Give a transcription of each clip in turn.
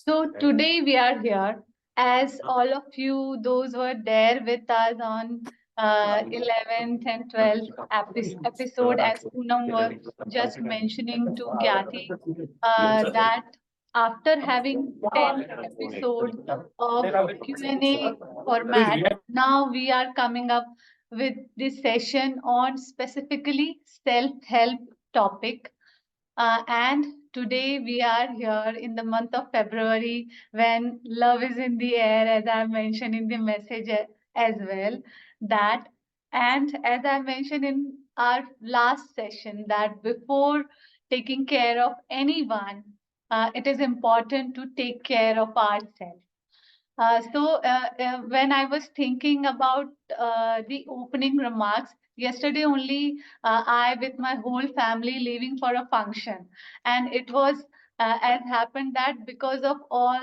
So today we are here, as all of you, those who are there with us on 11th and 12th episode, as Poonam was just mentioning to Gyati, that after having 10 episodes of Q&A format, now we are coming up with this session on specifically self-help topic. And today we are here in the month of February when love is in the air, as I mentioned in the message as well. That, and as I mentioned in our last session, that before taking care of anyone, it is important to take care of ourselves. When I was thinking about the opening remarks, yesterday only I, with my whole family, leaving for a function, and it was as happened that because of all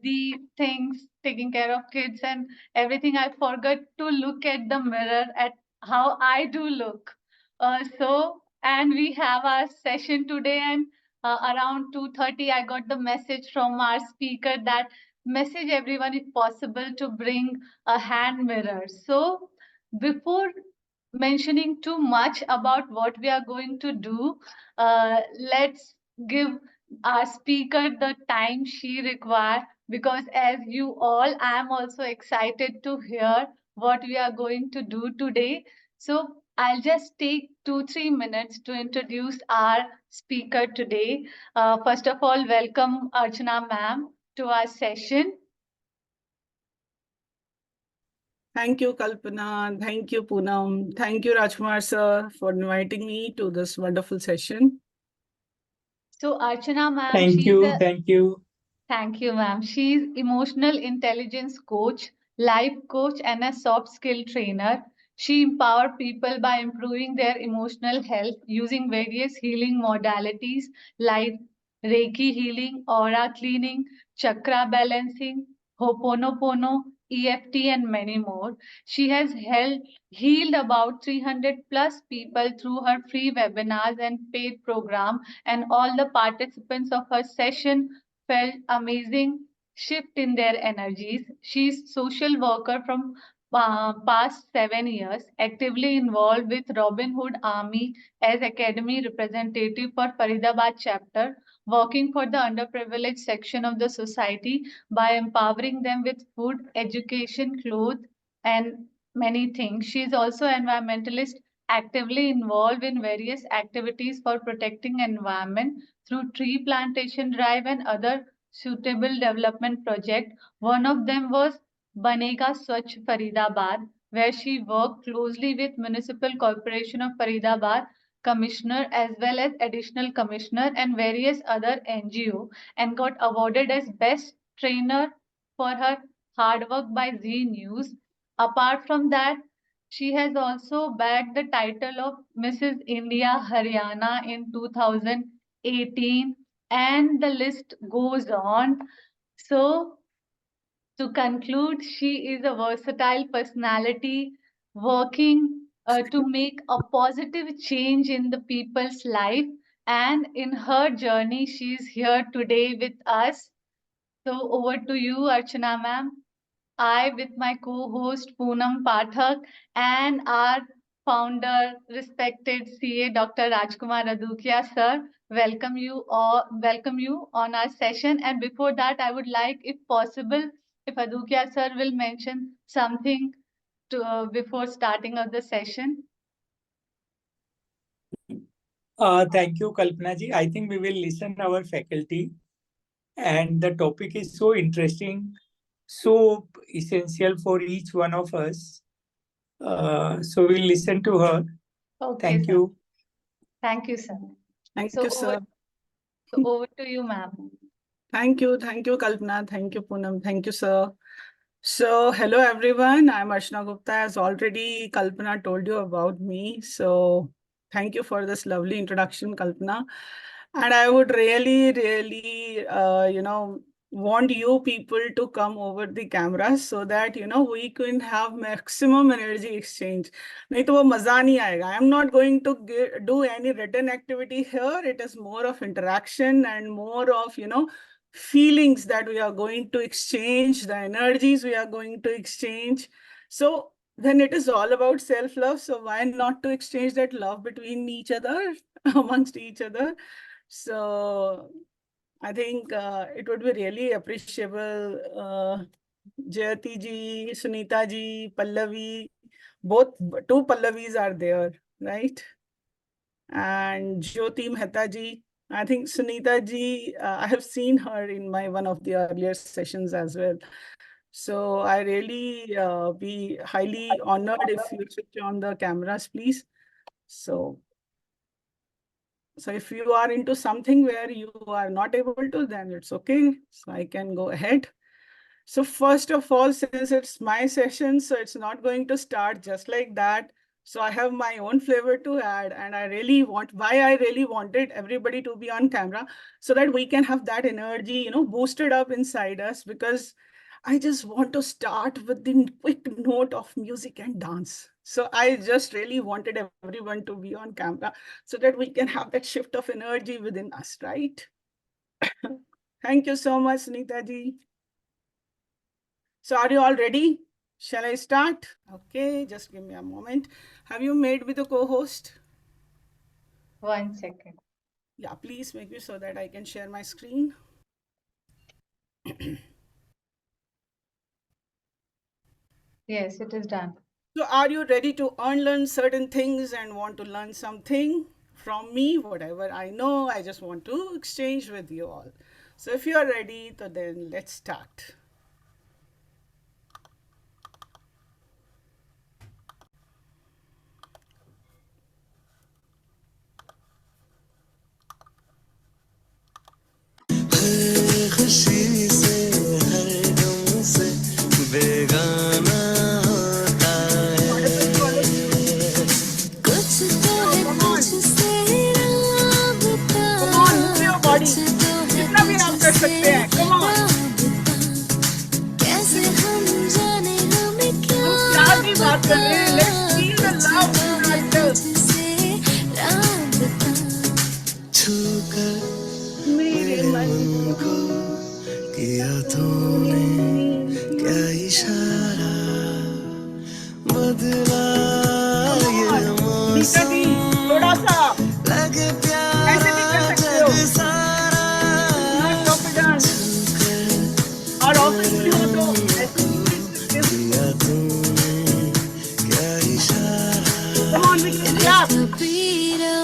the things, taking care of kids and everything, I forgot to look at the mirror at how I do look. And we have our session today, and around 2:30, I got the message from our speaker that message everyone if possible to bring a hand mirror. So before mentioning too much about what we are going to do, let's give our speaker the time she requires, because as you all, I am also excited to hear what we are going to do today. So I'll just take 2-3 minutes to introduce our speaker today. First of all, welcome Archana ma'am to our session. Thank you, Kalpana. Thank you, Poonam. Thank you, Rajkumar sir, for inviting me to this wonderful session. So Archana ma'am, Thank you. Thank you. Thank you, ma'am. She's emotional intelligence coach, life coach, and a soft skill trainer. She empowers people by improving their emotional health using various healing modalities like Reiki healing, aura cleaning, chakra balancing, Ho'oponopono, EFT, and many more. She has healed about 300 plus people through her free webinars and paid program, and all the participants of her session felt amazing shift in their energies. She's social worker from past 7 years, actively involved with Robin Hood Army as academy representative for Faridabad chapter, working for the underprivileged section of the society by empowering them with food, education, clothes, and many things. She is also an environmentalist, actively involved in various activities for protecting environment through tree plantation drive and other suitable development project. One of them was Banega Swachh Faridabad, where she worked closely with Municipal Corporation of Faridabad Commissioner as well as Additional Commissioner and various other NGO, and got awarded as Best Trainer for her hard work by Z News. Apart from that, she has also bagged the title of Mrs. India Haryana in 2018, and the list goes on. So, to conclude, she is a versatile personality working to make a positive change in the people's life. And in her journey, she is here today with us. So, over to you, Archana ma'am. I, with my co-host Poonam Pathak and our founder, respected CA Dr. Rajkumar Adukia sir, welcome you on our session. And before that, I would like, if possible, if Adukia sir will mention something to, before starting of the session. Thank you, Kalpana ji. I think we will listen our faculty, and the topic is so interesting, so essential for each one of us. So we'll listen to her. Okay, Thank sir. you. Thank you, sir. Thank you, sir. Over to you, ma'am. Thank you, Kalpana. Thank you, Poonam. Thank you, sir. So, hello everyone. I'm Archana Gupta. As already Kalpana told you about me. So, thank you for this lovely introduction, Kalpana. And I would really, want you people to come over the cameras so that we can have maximum energy exchange. नहीं तो वो मजा नहीं आएगा. I'm not going to do any written activity here. It is more of interaction and more of feelings that we are going to exchange, the energies we are going to exchange. So then it is all about self-love. So why not to exchange that love between each other, amongst each other? So I think it would be really appreciable. Jayati ji, Sunita ji, Pallavi, both two Pallavis are there, right? And Jyoti Mehta ji. I think Sunita ji, I have seen her in one of the earlier sessions as well. So I really be highly honored if you switch on the cameras, please. So if you are into something where you are not able to, then it's okay. So I can go ahead. So first of all, since it's my session, so it's not going to start just like that. So I have my own flavor to add, and I really wanted everybody to be on camera so that we can have that energy, boosted up inside us, because I just want to start with the quick note of music and dance. So I just really wanted everyone to be on camera so that we can have that shift of energy within us, right? Thank you so much, Sunita ji. So are you all ready? Shall I start? Okay, just give me a moment. Have you made with a co-host? 1 second. Yeah, please make it so that I can share my screen. Yes, it is done. So are you ready to unlearn certain things and want to learn something from me? Whatever I know, I just want to exchange with you all. So if you are ready, then let's start. खुशी से हर गम से बेगाना होता है कुछ तो है मुझसे राबता कुछ तो है मुझसे राबता कैसे हम जाने हमें क्या पता मुझसे राबता छूकर मेरे मन को किया तूने क्या इशारा बदला ये मौसम लगे प्यारा जग सारा किया तूने क्या इशारा तबीरा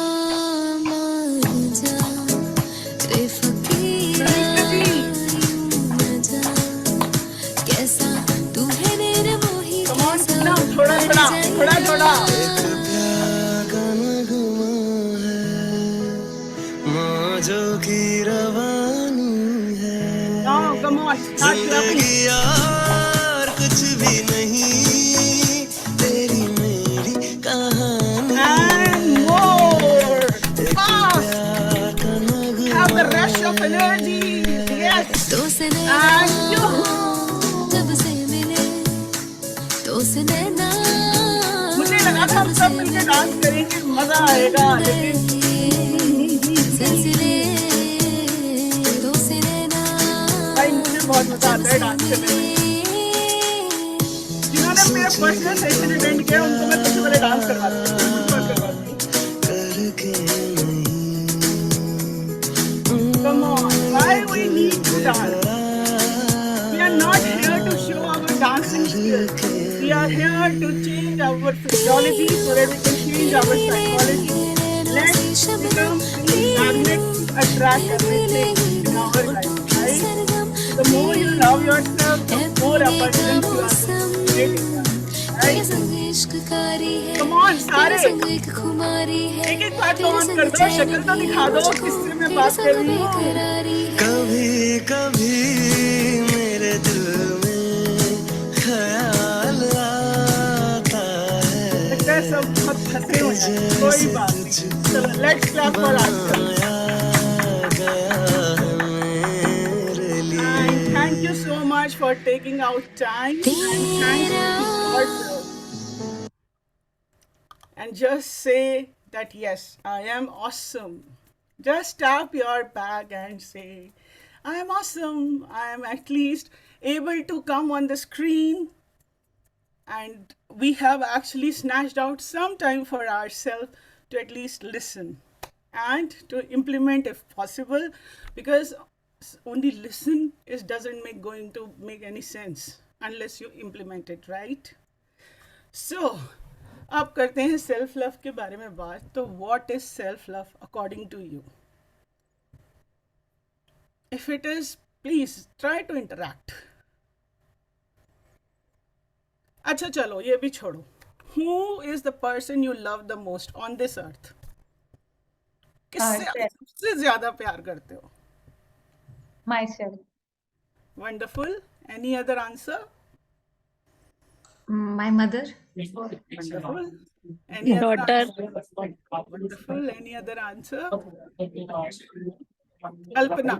मान जा रे फकीरा कैसा तू है मेरे मोही कैसा थोड़ा एक प्यार का नगमा है मौजों की रवानी है जिंदगी और कुछ भी नहीं तेरी मेरी कहानी एक प्यार का Have the Nagma rush of energy. Yes. तो से जब से मिले तो से नैना मुझे लगा था हम सब मिलकर डांस करेंगे, मजा आएगा, लेकिन सिलसिले तो से नैना भाई मुझे बहुत मजा आता है डांस करने में. जिन्होंने मेरा पर्सनल सेशन अटेंड किया उनको मैं सबसे पहले डांस करवाती हूँ. करके Come on, why we need to dance? We are not here to show our dancing skills. We are here to change our physiology so that we can change our psychology. Let's become the magnet to attract everything in our life, right? The more you love yourself, the more abundance you are creating. Right? Come on, सारे एक बात तो on कर दो, शक्ल तो दिखा दो किससे मैं बात कर रही हूँ. कभी कभी मेरे दिल में ख्याल आता है लगता है सब बहुत फंसे हुए हैं, कोई बात नहीं. चलो लेट्स क्लैप फॉर आजकल. गया है मेरे लिए for taking out time, and thanks to yourself. And just say that yes, I am awesome. Just tap your back and say, I am awesome. I am at least able to come on the screen, and we have actually snatched out some time for ourselves to at least listen and to implement if possible, because only listen is doesn't make going to make any sense unless you implement it, right? So अब करते हैं self love के बारे में बात. तो what is self love according to you? If it is, please try to interact. अच्छा चलो ये भी छोड़ो. Who is the person you love the most on this earth? किससे आप सबसे ज्यादा प्यार करते हो? Myself. Wonderful. Any other answer? My mother. Wonderful. Any other Daughter. answer? Wonderful. Any other answer? Kalpana,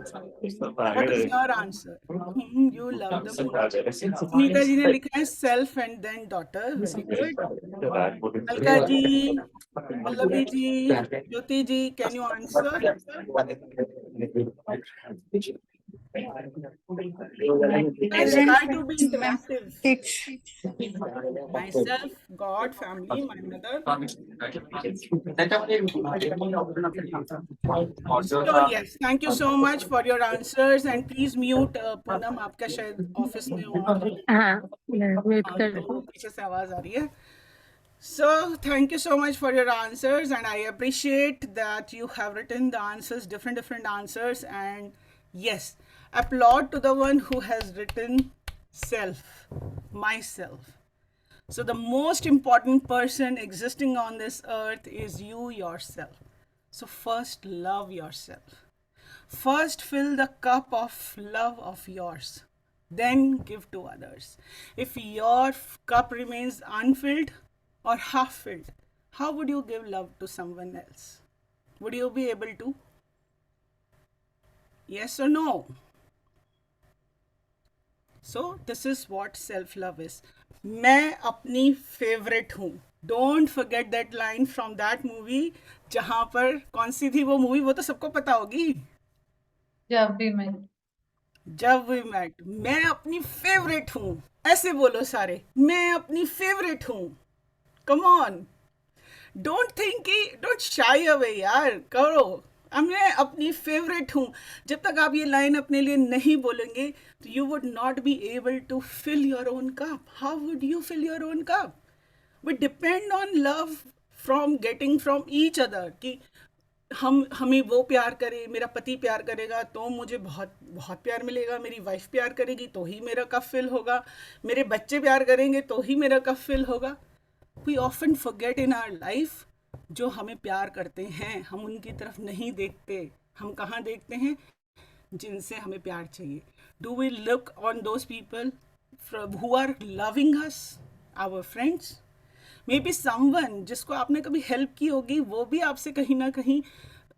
what is your answer? Whom you love the most? Sunita ji ने लिखा है self and then daughter. Very good. Alka ji, Pallavi ji, Jyoti ji, can you answer? Guys, try to be interactive. Myself, God, family, my mother. So yes, thank you so much for your answers, and please mute Poonam, आपका शायद office में हो. हाँ, wait कर तो पीछे से आवाज आ रही है. So thank you so much for your answers, and I appreciate that you have written the answers, different answers, and yes, applaud to the one who has written self, myself. So the most important person existing on this earth is you yourself. So first love yourself. First fill the cup of love of yours. Then give to others. If your cup remains unfilled or half filled, how would you give love to someone else? Would you be able to? Yes or no? So this is what self-love is. मैं अपनी favorite हूँ. Don't forget that line from that movie. जहाँ पर कौन सी थी वो movie, वो तो सबको पता होगी. जब भी मैं. जब वी मेट. मैं अपनी फेवरेट हूँ. ऐसे बोलो सारे. मैं अपनी फेवरेट हूँ. Come on. Don't think कि don't shy away यार. करो. मैं अपनी फेवरेट हूँ. जब तक आप ये लाइन अपने लिए नहीं बोलेंगे तो you would not be able to fill your own cup. How would you fill your own cup? We depend on love from getting from each other. कि हमें वो प्यार करे, मेरा पति प्यार करेगा तो मुझे बहुत बहुत प्यार मिलेगा, मेरी वाइफ प्यार करेगी तो ही मेरा कप फिल होगा, मेरे बच्चे प्यार करेंगे तो ही मेरा कप फिल होगा. We often forget in our life, जो हमें प्यार करते हैं हम उनकी तरफ नहीं देखते. हम कहाँ देखते हैं? जिनसे हमें प्यार चाहिए. Do we look on those people who are loving us, our friends? Maybe someone जिसको आपने कभी हेल्प की होगी वो भी आपसे कहीं ना कहीं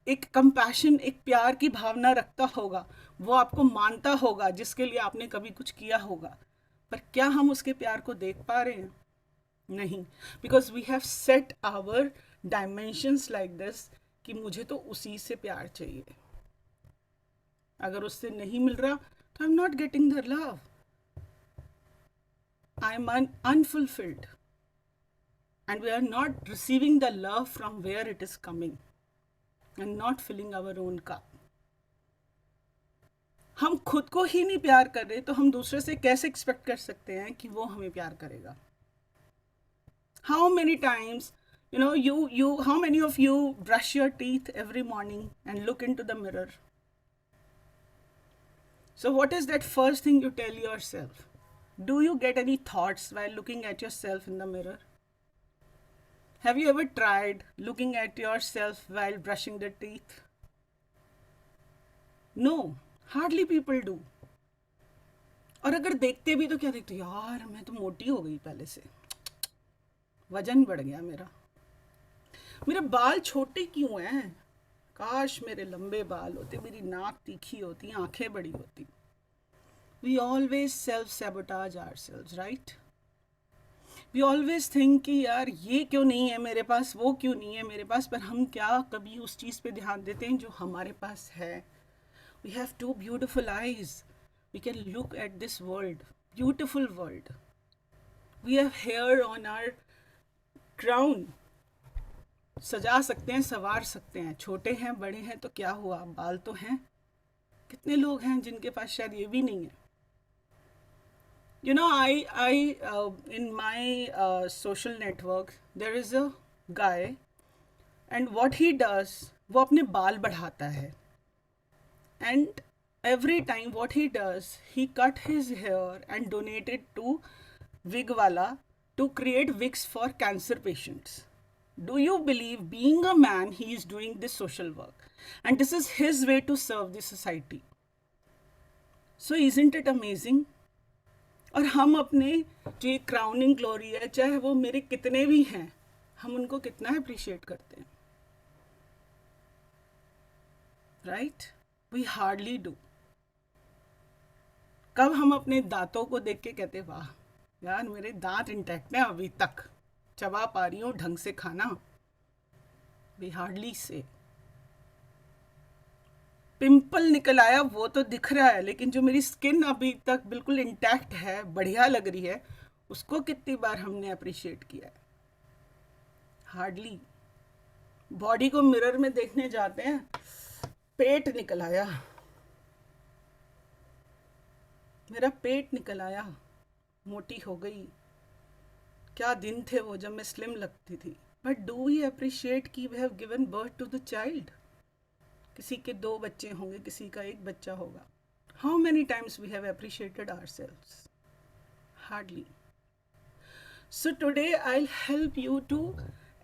एक कंपैशन, एक प्यार की भावना रखता होगा. वो आपको मानता होगा जिसके लिए आपने कभी कुछ किया होगा. पर क्या हम उसके प्यार को देख पा रहे हैं? नहीं. Because we have set our dimensions like this कि मुझे तो उसी से प्यार चाहिए. अगर उससे नहीं मिल रहा तो I'm not getting the love. I'm unfulfilled. And we are not receiving the love from where it is coming and not filling our own cup. हम खुद को ही नहीं प्यार कर रहे तो हम दूसरे से कैसे एक्सपेक्ट कर सकते हैं कि वो हमें प्यार करेगा? How many times, how many of you brush your teeth every morning and look into the mirror? So what is that first thing you tell yourself? Do you get any thoughts while looking at yourself in the mirror? Have you ever tried looking at yourself while brushing the teeth? No, hardly people do. और अगर देखते भी तो क्या देखते? यार मैं तो मोटी हो गई पहले से, वजन बढ़ गया मेरा, मेरे बाल छोटे क्यों हैं? काश मेरे लंबे बाल होते, मेरी नाक तीखी होती, आंखें बड़ी होती. we always self-sabotage ourselves, right? We always think कि यार ये क्यों नहीं है मेरे पास, वो क्यों नहीं है मेरे पास, पर हम क्या कभी उस चीज़ पे ध्यान देते हैं जो हमारे पास है. We have two beautiful eyes. We can look at this world, beautiful world. We have hair on our crown. सजा सकते हैं, संवार सकते हैं, छोटे हैं बड़े हैं तो क्या हुआ, बाल तो हैं. कितने लोग हैं जिनके पास शायद ये भी नहीं है. You know, in my social network, there is a guy, and what he does, वो अपने बाल बढ़ाता है. And every time what he does, he cut his hair and donate it to Wigwala to create wigs for cancer patients. Do you believe, being a man, he is doing this social work, and this is his way to serve the society. So isn't it amazing? और हम अपने जो ये crowning glory है, चाहे वो मेरे कितने भी हैं, हम उनको कितना अप्रिशिएट करते हैं, राइट? We hardly do. कब हम अपने दांतों को देख के कहते वाह यार मेरे दांत इंटैक्ट हैं अभी तक, चबा पा रही हूँ ढंग से खाना. वी हार्डली से. पिंपल निकल आया वो तो दिख रहा है, लेकिन जो मेरी स्किन अभी तक बिल्कुल इंटैक्ट है, बढ़िया लग रही है, उसको कितनी बार हमने अप्रिशिएट किया है? हार्डली. बॉडी को मिरर में देखने जाते हैं, पेट निकल आया, मेरा पेट निकल आया, मोटी हो गई. क्या दिन थे वो जब मैं स्लिम लगती थी. बट डू वी अप्रिशिएट कि we have given birth to the child? किसी के 2 बच्चे होंगे, किसी का 1 बच्चा होगा. How many times we have appreciated ourselves? Hardly. So today I will help you to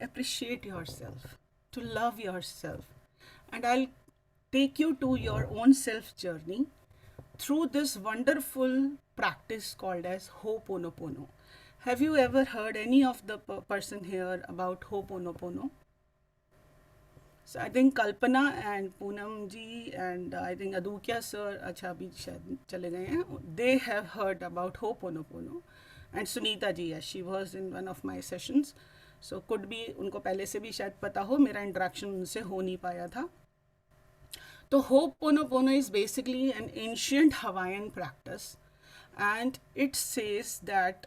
appreciate yourself, to love yourself, and I'll take you to your own self journey through this wonderful practice called as Ho'oponopono. Have you ever heard any of the person here about Ho'oponopono? So I think Kalpana and Poonam ji and I think Adukya sir, अच्छा अभी शायद चले गए हैं, they have heard about Ho'oponopono. And Sunita ji, yes, she was in one of my sessions. So could be उनको पहले से भी शायद पता हो, मेरा इंटरेक्शन उनसे हो नहीं पाया था. तो Ho'oponopono is basically an ancient Hawaiian practice, and it says that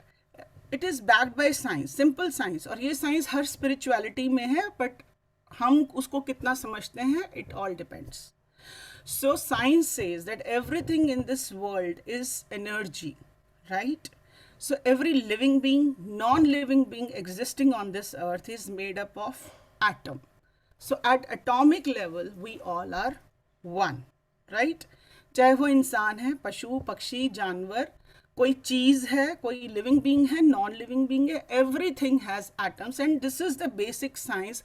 it is backed by science, simple science. और ये science हर spirituality में है, but हम उसको कितना समझते हैं, it all depends. So science says that everything in this world is energy, right? So every living being, non-living being existing on this earth is made up of atom. So at atomic level, we all are one, right? चाहे वो इंसान है, पशु, पक्षी, जानवर, कोई चीज़ है, कोई लिविंग बीइंग है, नॉन लिविंग बीइंग है, everything has atoms, and this is the basic science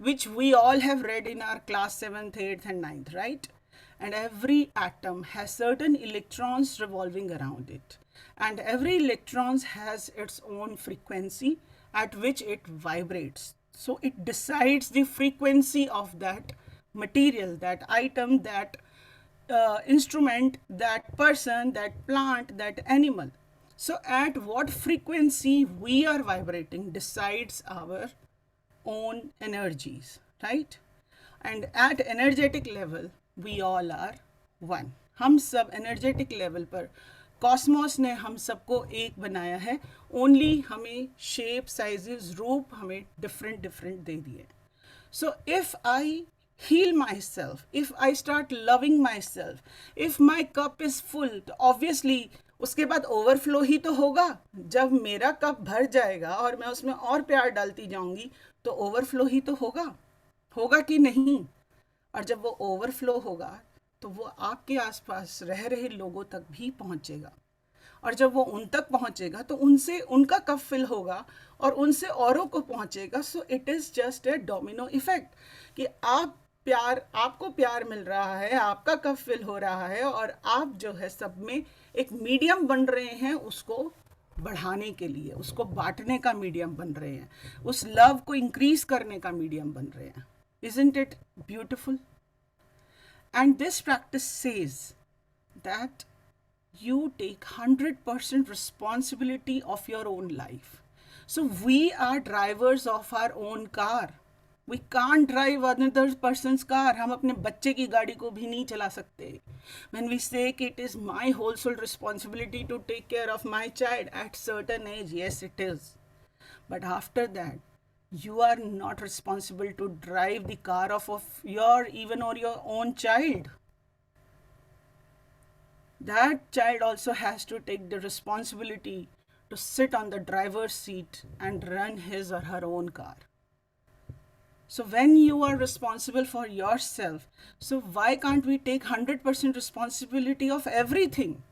which we all have read in our class 7th, 8th and 9th, right? And every atom has certain electrons revolving around it, and every electron has its own frequency at which it vibrates. So it decides the frequency of that material, that item, that instrument, that person, that plant, that animal. So at what frequency we are vibrating decides our own energies, right? And at energetic level, we all are one. हम सब energetic level पर, Cosmos ने हम सबको एक बनाया है, only हमें शेप, साइजेस, रूप हमें डिफरेंट डिफरेंट दे दिए. So if I heal myself, if I start loving myself, if my cup is full, तो obviously उसके बाद ओवरफ्लो ही तो होगा. जब मेरा कप भर जाएगा और मैं उसमें और प्यार डालती जाऊंगी तो ओवरफ्लो ही तो होगा, होगा कि नहीं? और जब वो ओवरफ्लो होगा तो वो आपके आसपास रह रहे लोगों तक भी पहुंचेगा, और जब वो उन तक पहुंचेगा तो उनसे उनका कप फिल होगा और उनसे औरों को पहुंचेगा. So it is just a domino effect कि आपको प्यार मिल रहा है, आपका कप फिल हो रहा है, और आप जो है सब में एक मीडियम बन रहे हैं उसको बढ़ाने के लिए, उसको बांटने का मीडियम बन रहे हैं, उस लव को इंक्रीज करने का मीडियम बन रहे हैं. Isn't it beautiful? And this practice says that you take 100% responsibility of your own life. So we are drivers of our own car. We can't drive another person's car. हम अपने बच्चे की गाड़ी को भी नहीं चला सकते. When we say it is my whole responsibility to take care of my child at certain age, yes it is. But after that, you are not responsible to drive the car of your even or your own child. That child also has to take the responsibility to sit on the driver's seat and run his or her own car. So when you are responsible for yourself, so why can't we take 100% responsibility of everything?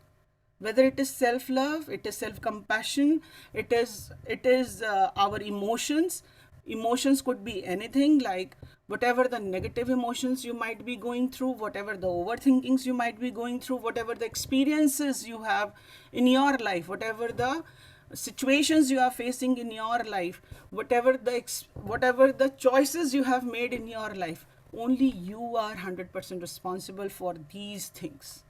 Whether it is self-love, it is self-compassion, it is our emotions. Emotions could be anything, like whatever the negative emotions you might be going through, whatever the overthinkings you might be going through, whatever the experiences you have in your life, whatever the situations you are facing in your life, whatever the choices you have made in your life, only you are 100% responsible for these things.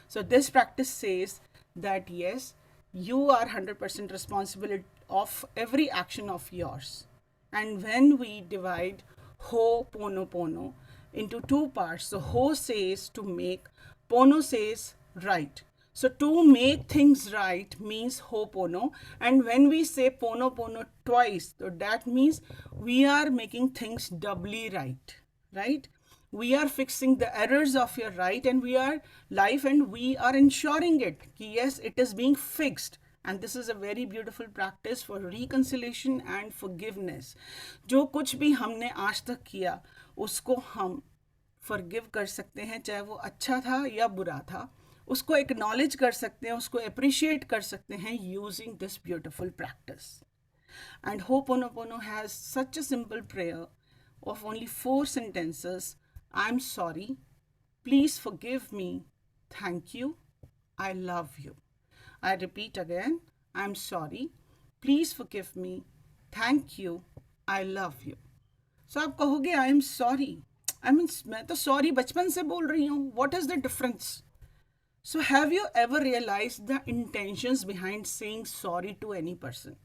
So this practice says that yes, you are 100% responsible of every action of yours. And when we divide Ho'oponopono into two parts, so Ho says to make, Pono says right. So to make things right means Ho'opono, and when we say Pono twice, so that means we are making things doubly right, right? We are fixing the errors of your right and we are life, and we are ensuring it कि yes, it is being fixed. And this is a very beautiful practice for reconciliation and forgiveness. जो कुछ भी हमने आज तक किया उसको हम forgive कर सकते हैं, चाहे वो अच्छा था या बुरा था, उसको acknowledge कर सकते हैं, उसको appreciate कर सकते हैं using this beautiful practice. And Ho'oponopono has such a simple prayer of only 4 sentences. I'm sorry, please forgive me, thank you, I love you. I repeat again, I'm sorry, please forgive me, thank you, I love you. So आप कहोगे I am sorry. I mean, मैं तो sorry बचपन से बोल रही हूँ. What is the difference? So have you ever realized the intentions behind saying sorry to any person?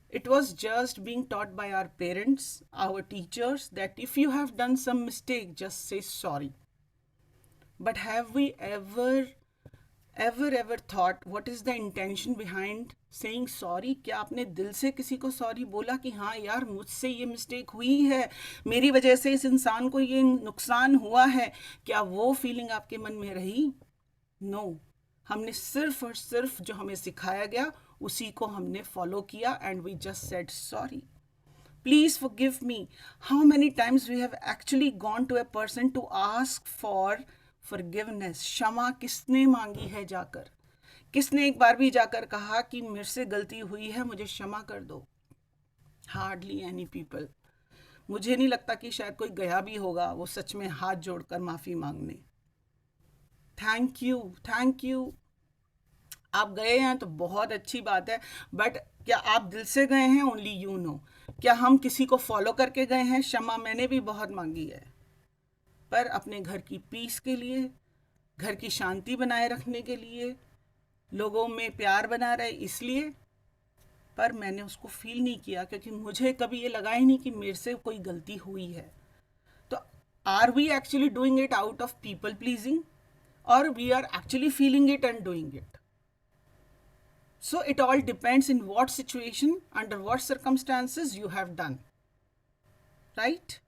It was just being taught by our parents, our teachers, that if you have done some mistake, just say sorry. But have we ever thought what is the intention behind saying sorry? क्या आपने दिल से किसी को sorry बोला कि हाँ यार मुझसे ये mistake हुई है, मेरी वजह से इस इंसान को ये नुकसान हुआ है? क्या वो feeling आपके मन में रही? No. हमने सिर्फ और सिर्फ जो हमें सिखाया गया उसी को हमने follow किया, and we just said sorry. Please forgive me. How many times we have actually gone to a person to ask for forgiveness? क्षमा किसने मांगी है जाकर? किसने एक बार भी जाकर कहा कि मेरे से गलती हुई है, मुझे क्षमा कर दो? Hardly any people. मुझे नहीं लगता कि शायद कोई गया भी होगा वो सच में हाथ जोड़कर माफ़ी मांगने. Thank you. आप गए हैं तो बहुत अच्छी बात है, बट क्या आप दिल से गए हैं? Only you know. क्या हम किसी को फॉलो करके गए हैं? क्षमा मैंने भी बहुत मांगी है, पर अपने घर की पीस के लिए, घर की शांति बनाए रखने के लिए, लोगों में प्यार बना रहे इसलिए, पर मैंने उसको फील नहीं किया क्योंकि मुझे कभी ये लगा ही नहीं कि मेरे से कोई गलती हुई है. तो are we actually doing it out of people pleasing, or we are actually feeling it and doing it? So it all depends in what situation, under what circumstances you have done, right?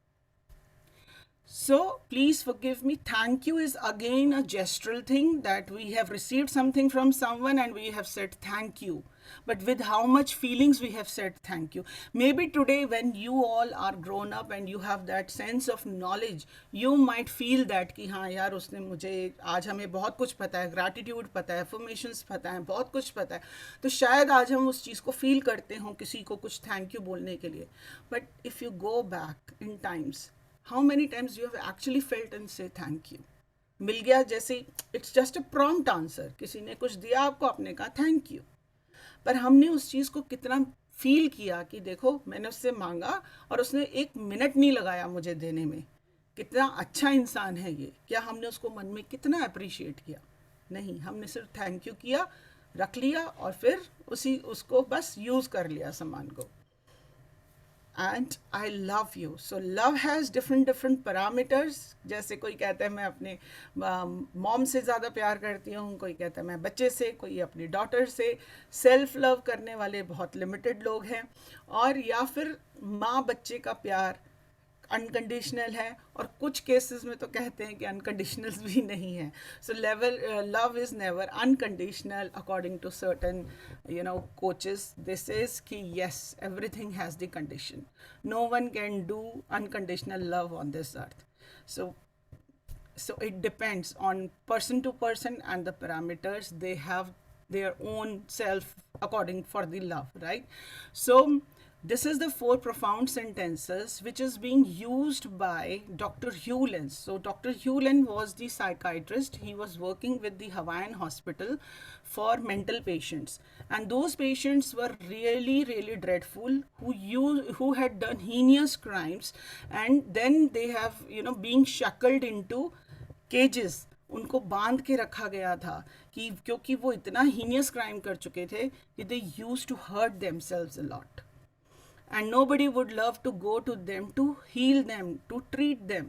So please forgive me. Thank you is again a gestural thing, that we have received something from someone and we have said thank you. But with how much feelings we have said thank you. Maybe today when you all are grown up and you have that sense of knowledge, you might feel that कि हाँ यार उसने मुझे, आज हमें बहुत कुछ पता है, gratitude पता है, affirmations पता है, बहुत कुछ पता है, तो शायद आज हम उस चीज़ को feel करते हों किसी को कुछ thank you बोलने के लिए. But if you go back in times, how many times you have actually felt and say thank you? मिल गया जैसे, it's just a prompt answer, किसी ने कुछ दिया आपको, आपने कहा thank you. पर हमने उस चीज़ को कितना फील किया कि देखो मैंने उससे मांगा और उसने 1 मिनट नहीं लगाया मुझे देने में, कितना अच्छा इंसान है ये, क्या हमने उसको मन में कितना अप्रिशिएट किया? नहीं, हमने सिर्फ थैंक यू किया, रख लिया और फिर उसको बस यूज़ कर लिया सामान को. And I love you. So love has different parameters. जैसे कोई कहता है मैं अपने मॉम से ज़्यादा प्यार करती हूँ, कोई कहता है मैं बच्चे से, कोई अपनी डॉटर से. सेल्फ लव करने वाले बहुत लिमिटेड लोग हैं. और या फिर माँ बच्चे का प्यार अनकंडीशनल है, और कुछ केसेस में तो कहते हैं कि अनकंडीशनल भी नहीं है. So love is never unconditional according to certain coaches. This is कि yes, everything has the condition. No one can do unconditional love on this earth. So it depends on person to person and the parameters they have their own self according for the love, right? So this is the 4 profound sentences which is being used by Dr. Hewlin. So Dr. Hewlin was the psychiatrist. He was working with the Hawaiian hospital for mental patients, and those patients were really dreadful, who had done heinous crimes, and then they have being shackled into केजेस. उनको बांध के रखा गया था कि क्योंकि वो इतना हीनियस क्राइम कर चुके थे कि they used to hurt themselves a lot, and nobody would love to go to them to heal them, to treat them,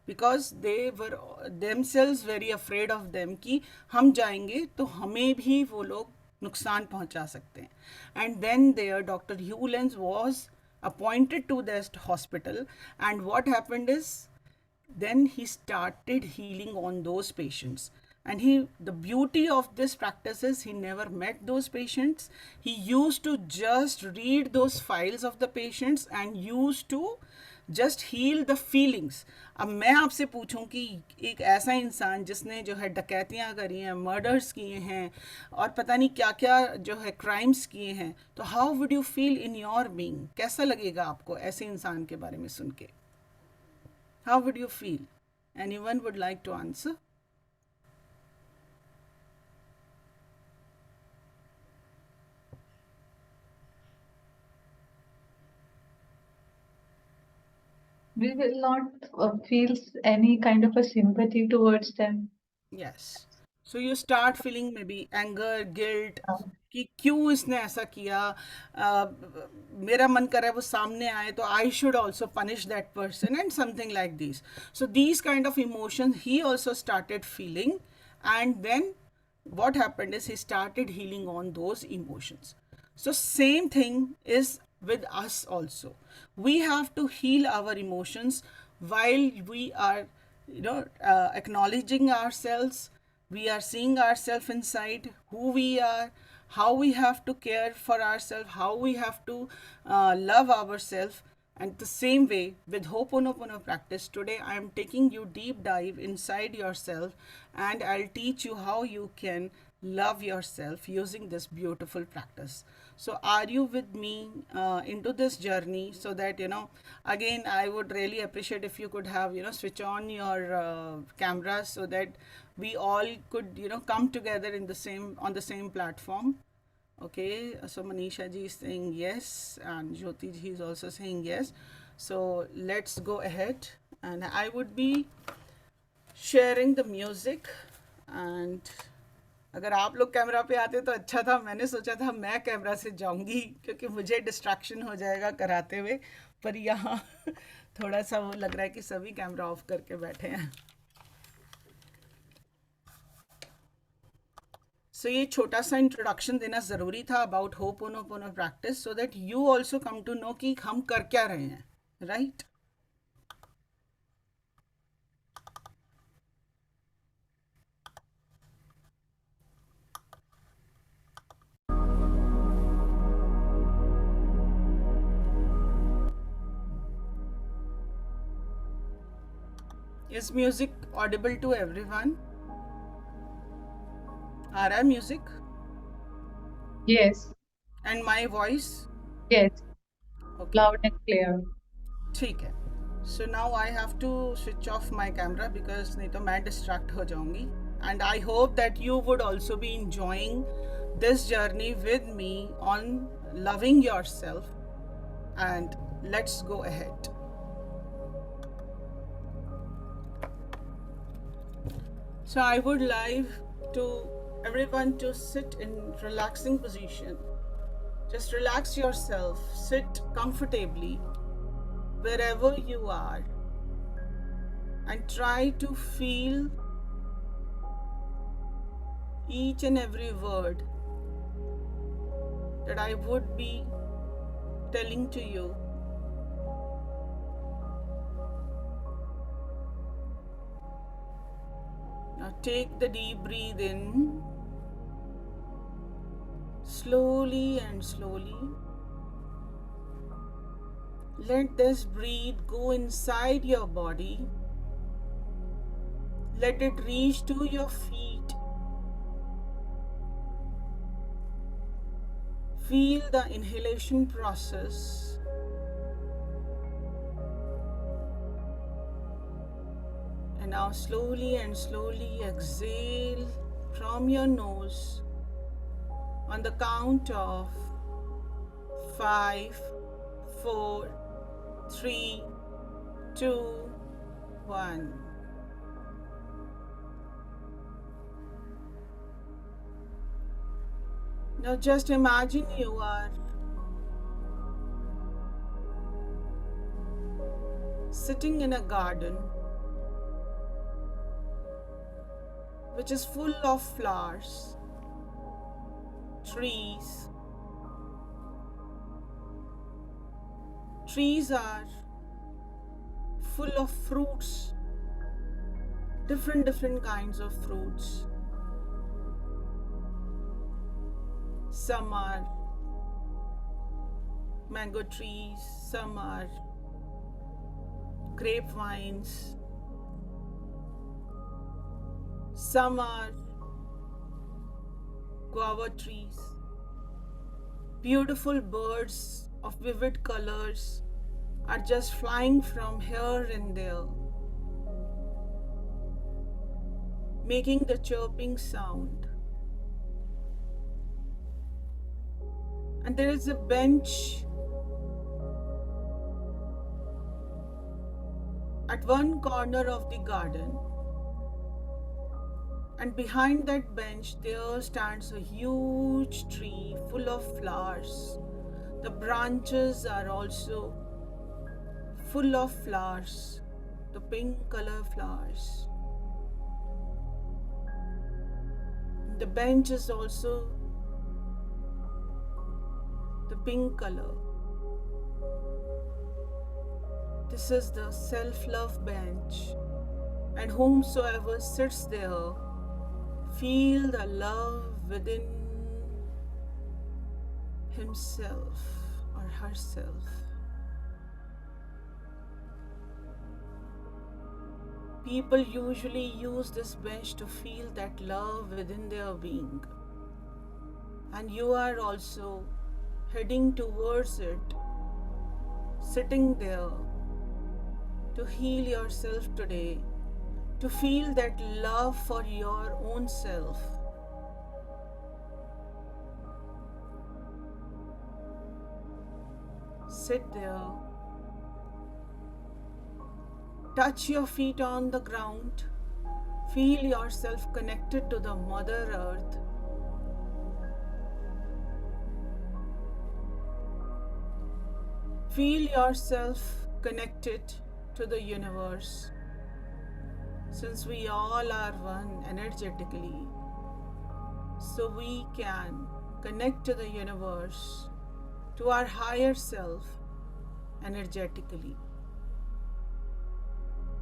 because they were themselves very afraid of them कि हम जाएंगे तो हमें भी वो लोग नुकसान पहुंचा सकते हैं. And then their doctor Hulens was appointed to that hospital, and what happened is then he started healing on those patients. And the beauty of this practice is he never met those patients. He used to just read those files of the patients and used to just heal the feelings. अब मैं आपसे पूछूं कि एक ऐसा इंसान जिसने जो है डकैतियाँ करी हैं, मर्डर्स किए हैं और पता नहीं क्या क्या जो है क्राइम्स किए हैं, तो how would you feel in your being? कैसा लगेगा आपको ऐसे इंसान के बारे में सुन के? How would you feel? Anyone would like to answer? We will not feel any kind of a sympathy towards them. Yes. So you start feeling maybe anger, guilt, कि क्यों इसने ऐसा किया, मेरा मन कर रहा है वो सामने आए तो I should also punish that person and something like this. So these kind of emotions he also started feeling, and then what happened is he started healing on those emotions. So same thing is with us also. We have to heal our emotions while we are acknowledging ourselves. We are seeing ourselves inside, who we are, how we have to care for ourselves, how we have to love ourselves. And the same way with Ho'oponopono practice, today I am taking you deep dive inside yourself, and I'll teach you how you can love yourself using this beautiful practice. So are you with me into this journey? So that again, I would really appreciate if you could have switch on your cameras so that we all could come together on the same platform. Okay, so Manisha ji is saying yes, and Jyoti ji is also saying yes. So let's go ahead, and I would be sharing the music. And अगर आप लोग camera पे आते तो अच्छा था. मैंने सोचा था मैं कैमरा से जाऊंगी क्योंकि मुझे डिस्ट्रैक्शन हो जाएगा कराते हुए, पर यहाँ थोड़ा सा वो लग रहा है कि सभी कैमरा ऑफ करके बैठे हैं. So ये छोटा सा इंट्रोडक्शन देना ज़रूरी था about Ho'oponopono practice, so that you also come to know कि हम कर क्या रहे हैं, right? Is music audible to everyone? आ रहा है music? Yes. And my voice? Yes. Okay. Loud and clear. ठीक है. So now I have to switch off my camera because नहीं तो मैं distract हो जाऊंगी. And I hope that you would also be enjoying this journey with me on loving yourself. And let's go ahead. So I would to everyone to sit in relaxing position. Just relax yourself, sit comfortably wherever you are, and try to feel each and every word that I would be telling to you. Now take the deep breath in, slowly and slowly. Let this breath go inside your body. Let it reach to your feet. Feel the inhalation process. And now slowly and slowly exhale from your nose on the count of 5, 4, 3, 2, 1. Now just imagine you are sitting in a garden which is full of flowers, trees. Trees are full of fruits, different kinds of fruits. Some are mango trees, some are grapevines, some are guava trees. Beautiful birds of vivid colors are just flying from here and there, making the chirping sound. And there is a bench at one corner of the garden, and behind that bench there stands a huge tree full of flowers. The branches are also full of flowers, the pink color flowers. The bench is also the pink color. This is the self-love bench, and whomsoever sits there feel the love within himself or herself. People usually use this bench to feel that love within their being, and you are also heading towards it, sitting there to heal yourself today, to feel that love for your own self. Sit there, touch your feet on the ground, feel yourself connected to the Mother Earth. Feel yourself connected to the universe. Since we all are one energetically, so we can connect to the universe, to our higher self energetically.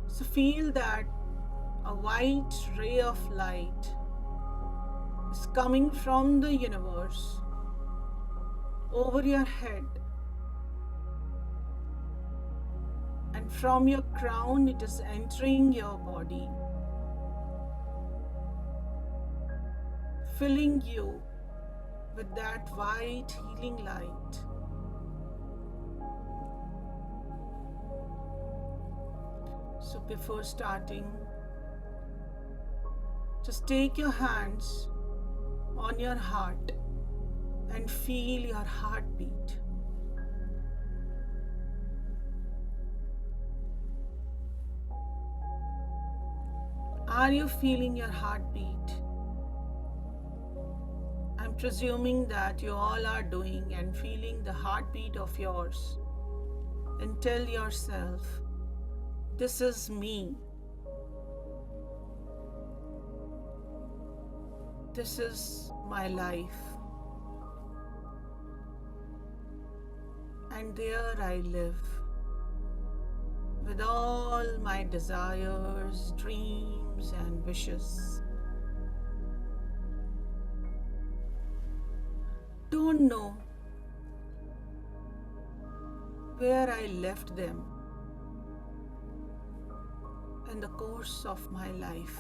So feel that a white ray of light is coming from the universe over your head, and from your crown it is entering your body, filling you with that white healing light. So before starting, just take your hands on your heart and feel your heartbeat. Are you feeling your heartbeat? presuming that you all are doing and feeling the heartbeat of yours, and tell yourself, this is me. This is my life. And there I live with all my desires, dreams, and wishes. Don't know where I left them in the course of my life.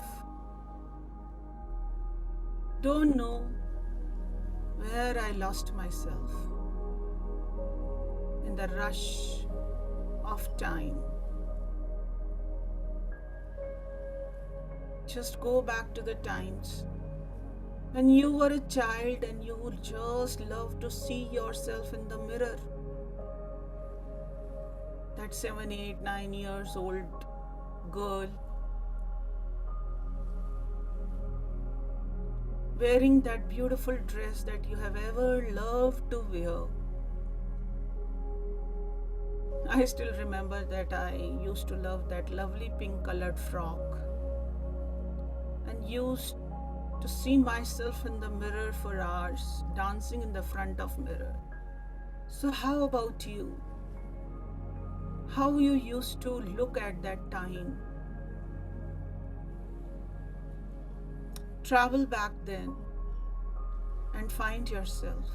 Don't know where I lost myself in the rush of time. Just go back to the times when you were a child and you would just love to see yourself in the mirror. That 7, 8, 9 years old girl wearing that beautiful dress that you have ever loved to wear. I still remember that I used to love that lovely pink colored frock and used to see myself in the mirror for hours, dancing in the front of mirror. So how about you? How you used to look at that time? Travel back then and find yourself.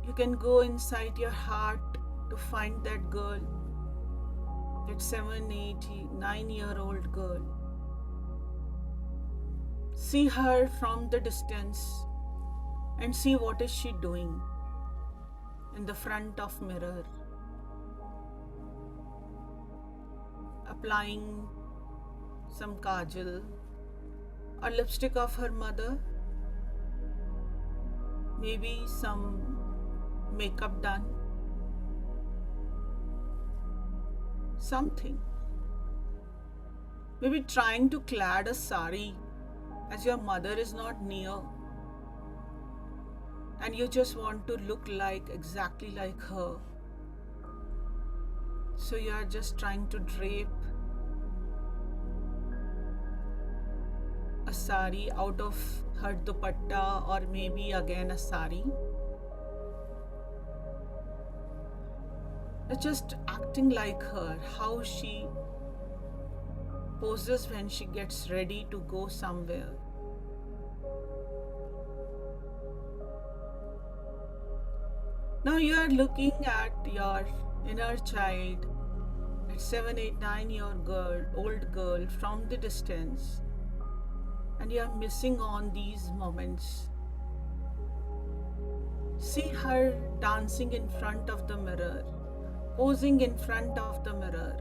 You can go inside your heart to find that girl, that 7, 8, 9-year-old girl. See her from the distance and see what is she doing in the front of mirror, applying some kajal or lipstick of her mother, maybe some makeup done, something, maybe trying to clad a sari as your mother is not near and you just want to look like exactly like her. So you are just trying to drape a sari out of her dupatta or maybe again a sari. Just acting like her, how she poses when she gets ready to go somewhere. Now you are looking at your inner child, that 7, 8, 9-year-old girl from the distance, and you are missing on these moments. See her dancing in front of the mirror, posing in front of the mirror.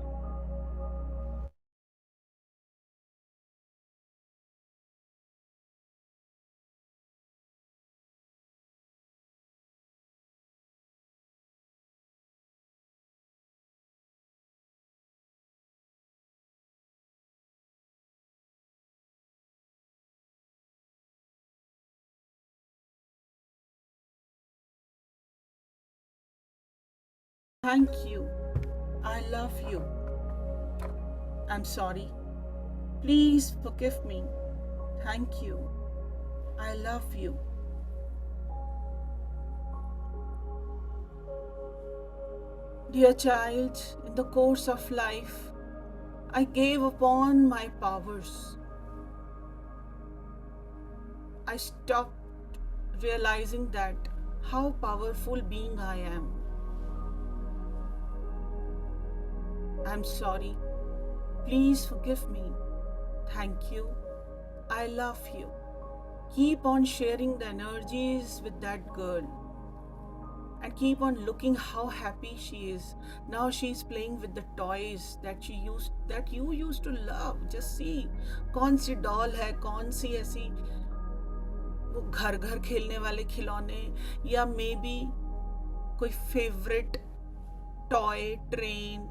Thank you. I love you. I'm sorry. Please forgive me. Thank you. I love you. Dear child, in the course of life, I gave upon my powers. I stopped realizing that how powerful being I am. I'm sorry. Please forgive me. Thank you. I love you. Keep on sharing the energies with that girl. And keep on looking how happy she is. Now she's playing with the toys that you used to love. Just see, कौन सी doll है, कौन सी ऐसी वो घर घर खेलने वाले खिलौने, या maybe कोई favorite toy train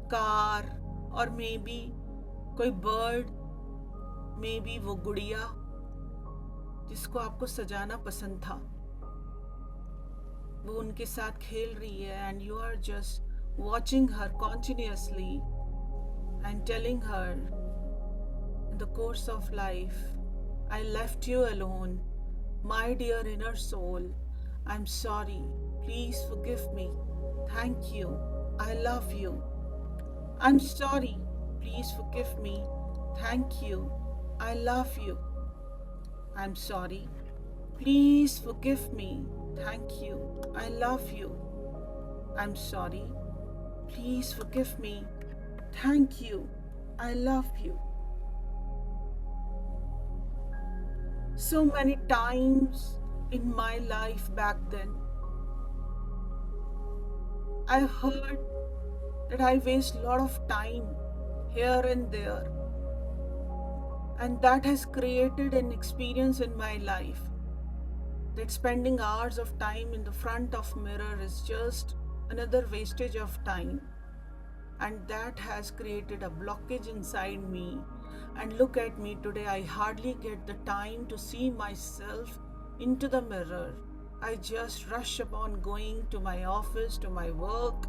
car, or maybe कोई bird, maybe वो गुड़िया जिसको आपको सजाना पसंद था, वो उनके साथ खेल रही है, and you are just watching her continuously and telling her in the course of life, I left you alone, my dear inner soul, I'm sorry, please forgive me, thank you, I love you, I'm sorry, please forgive me, thank you, I love you, I'm sorry, please forgive me, thank you, I love you, I'm sorry, please forgive me, thank you, I love you. So many times in my life back then, I heard that I waste a lot of time here and there, and that has created an experience in my life that spending hours of time in the front of mirror is just another wastage of time, and that has created a blockage inside me. And look at me today, I hardly get the time to see myself into the mirror. I just rush upon going to my office, to my work,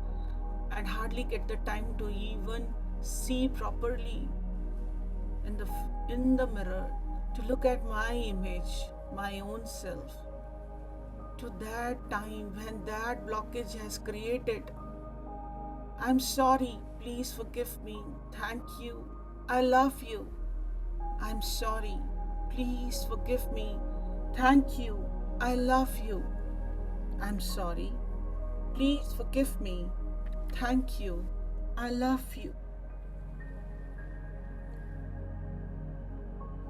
and hardly get the time to even see properly in the mirror, to look at my image, my own self. To that time when that blockage has created, I'm sorry, please forgive me, thank you, I love you. I'm sorry, please forgive me, thank you, I love you. I'm sorry, please forgive me, thank you, I love you.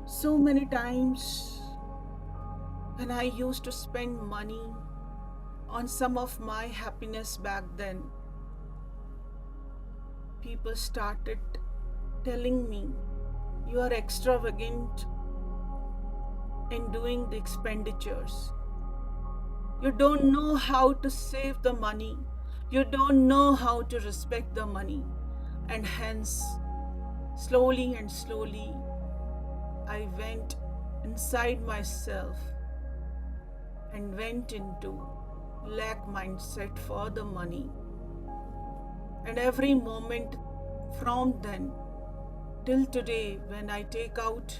So many times when I used to spend money on some of my happiness back then, people started telling me, you are extravagant in doing the expenditures. You don't know how to save the money. You don't know how to respect the money. And hence, slowly and slowly, I went inside myself and went into lack mindset for the money. And every moment from then till today, when I take out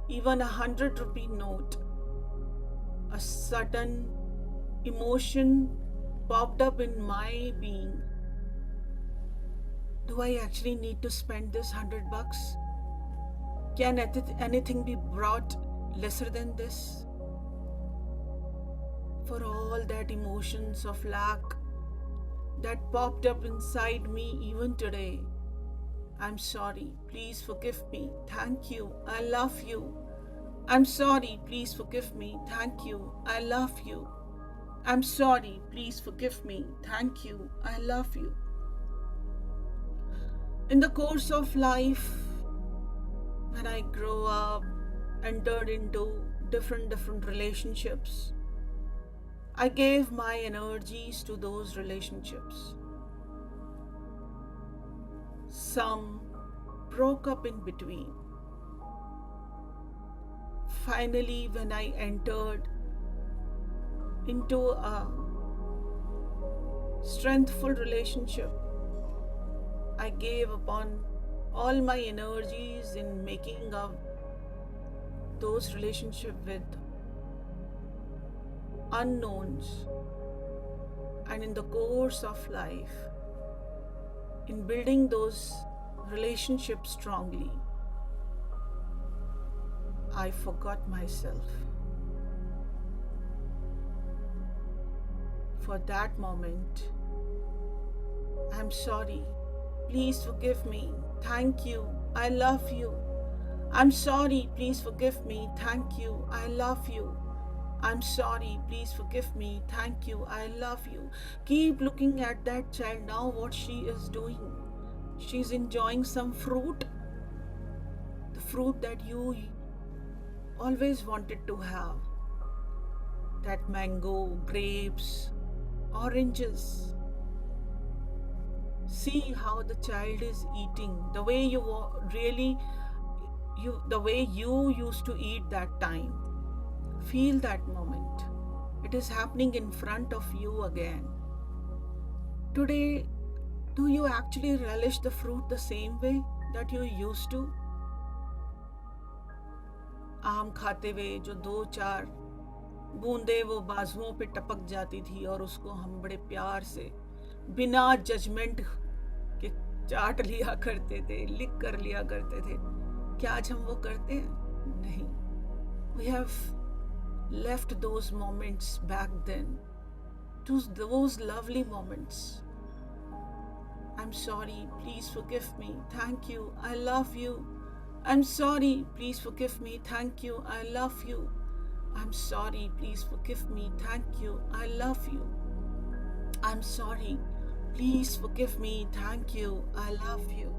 even 100 rupee note, a sudden emotion popped up in my being. Do I actually need to spend this 100 bucks? Can anything be brought lesser than this? For all that emotions of lack that popped up inside me even today, I'm sorry, please forgive me, thank you, I love you. I'm sorry, please forgive me, thank you, I love you. I'm sorry, please forgive me, thank you, I love you. In the course of life, when I grow up, entered into different relationships, I gave my energies to those relationships. Some broke up in between. Finally, when I entered into a strengthful relationship, I gave upon all my energies in making up those relationships with unknowns. And in the course of life, in building those relationships strongly, I forgot myself. For that moment, I'm sorry. Please forgive me. Thank you. I love you. I'm sorry. Please forgive me. Thank you. I love you. I'm sorry. Please forgive me. Thank you. I love you. Keep looking at that child now, what she is doing. She's enjoying some fruit. The fruit that you always wanted to have. That mango, grapes, oranges. See how the child is eating, the way the way you used to eat that time. Feel that moment. It is happening in front of you again. Today, do you actually relish the fruit the same way that you used to? आम खाते हुए जो 2-4 बूंदे वो बाजुओं पे टपक जाती थी और उसको हम बड़े प्यार से बिना जजमेंट के चाट लिया करते थे, लिख कर लिया करते थे. क्या आज हम वो करते हैं? नहीं. We have left those moments back then, those lovely moments. I'm sorry, please forgive me, thank you, I love you. I'm sorry, please forgive me, thank you, I love you. I'm sorry, please forgive me, thank you, I love you. I'm sorry, please forgive me, thank you, I love you.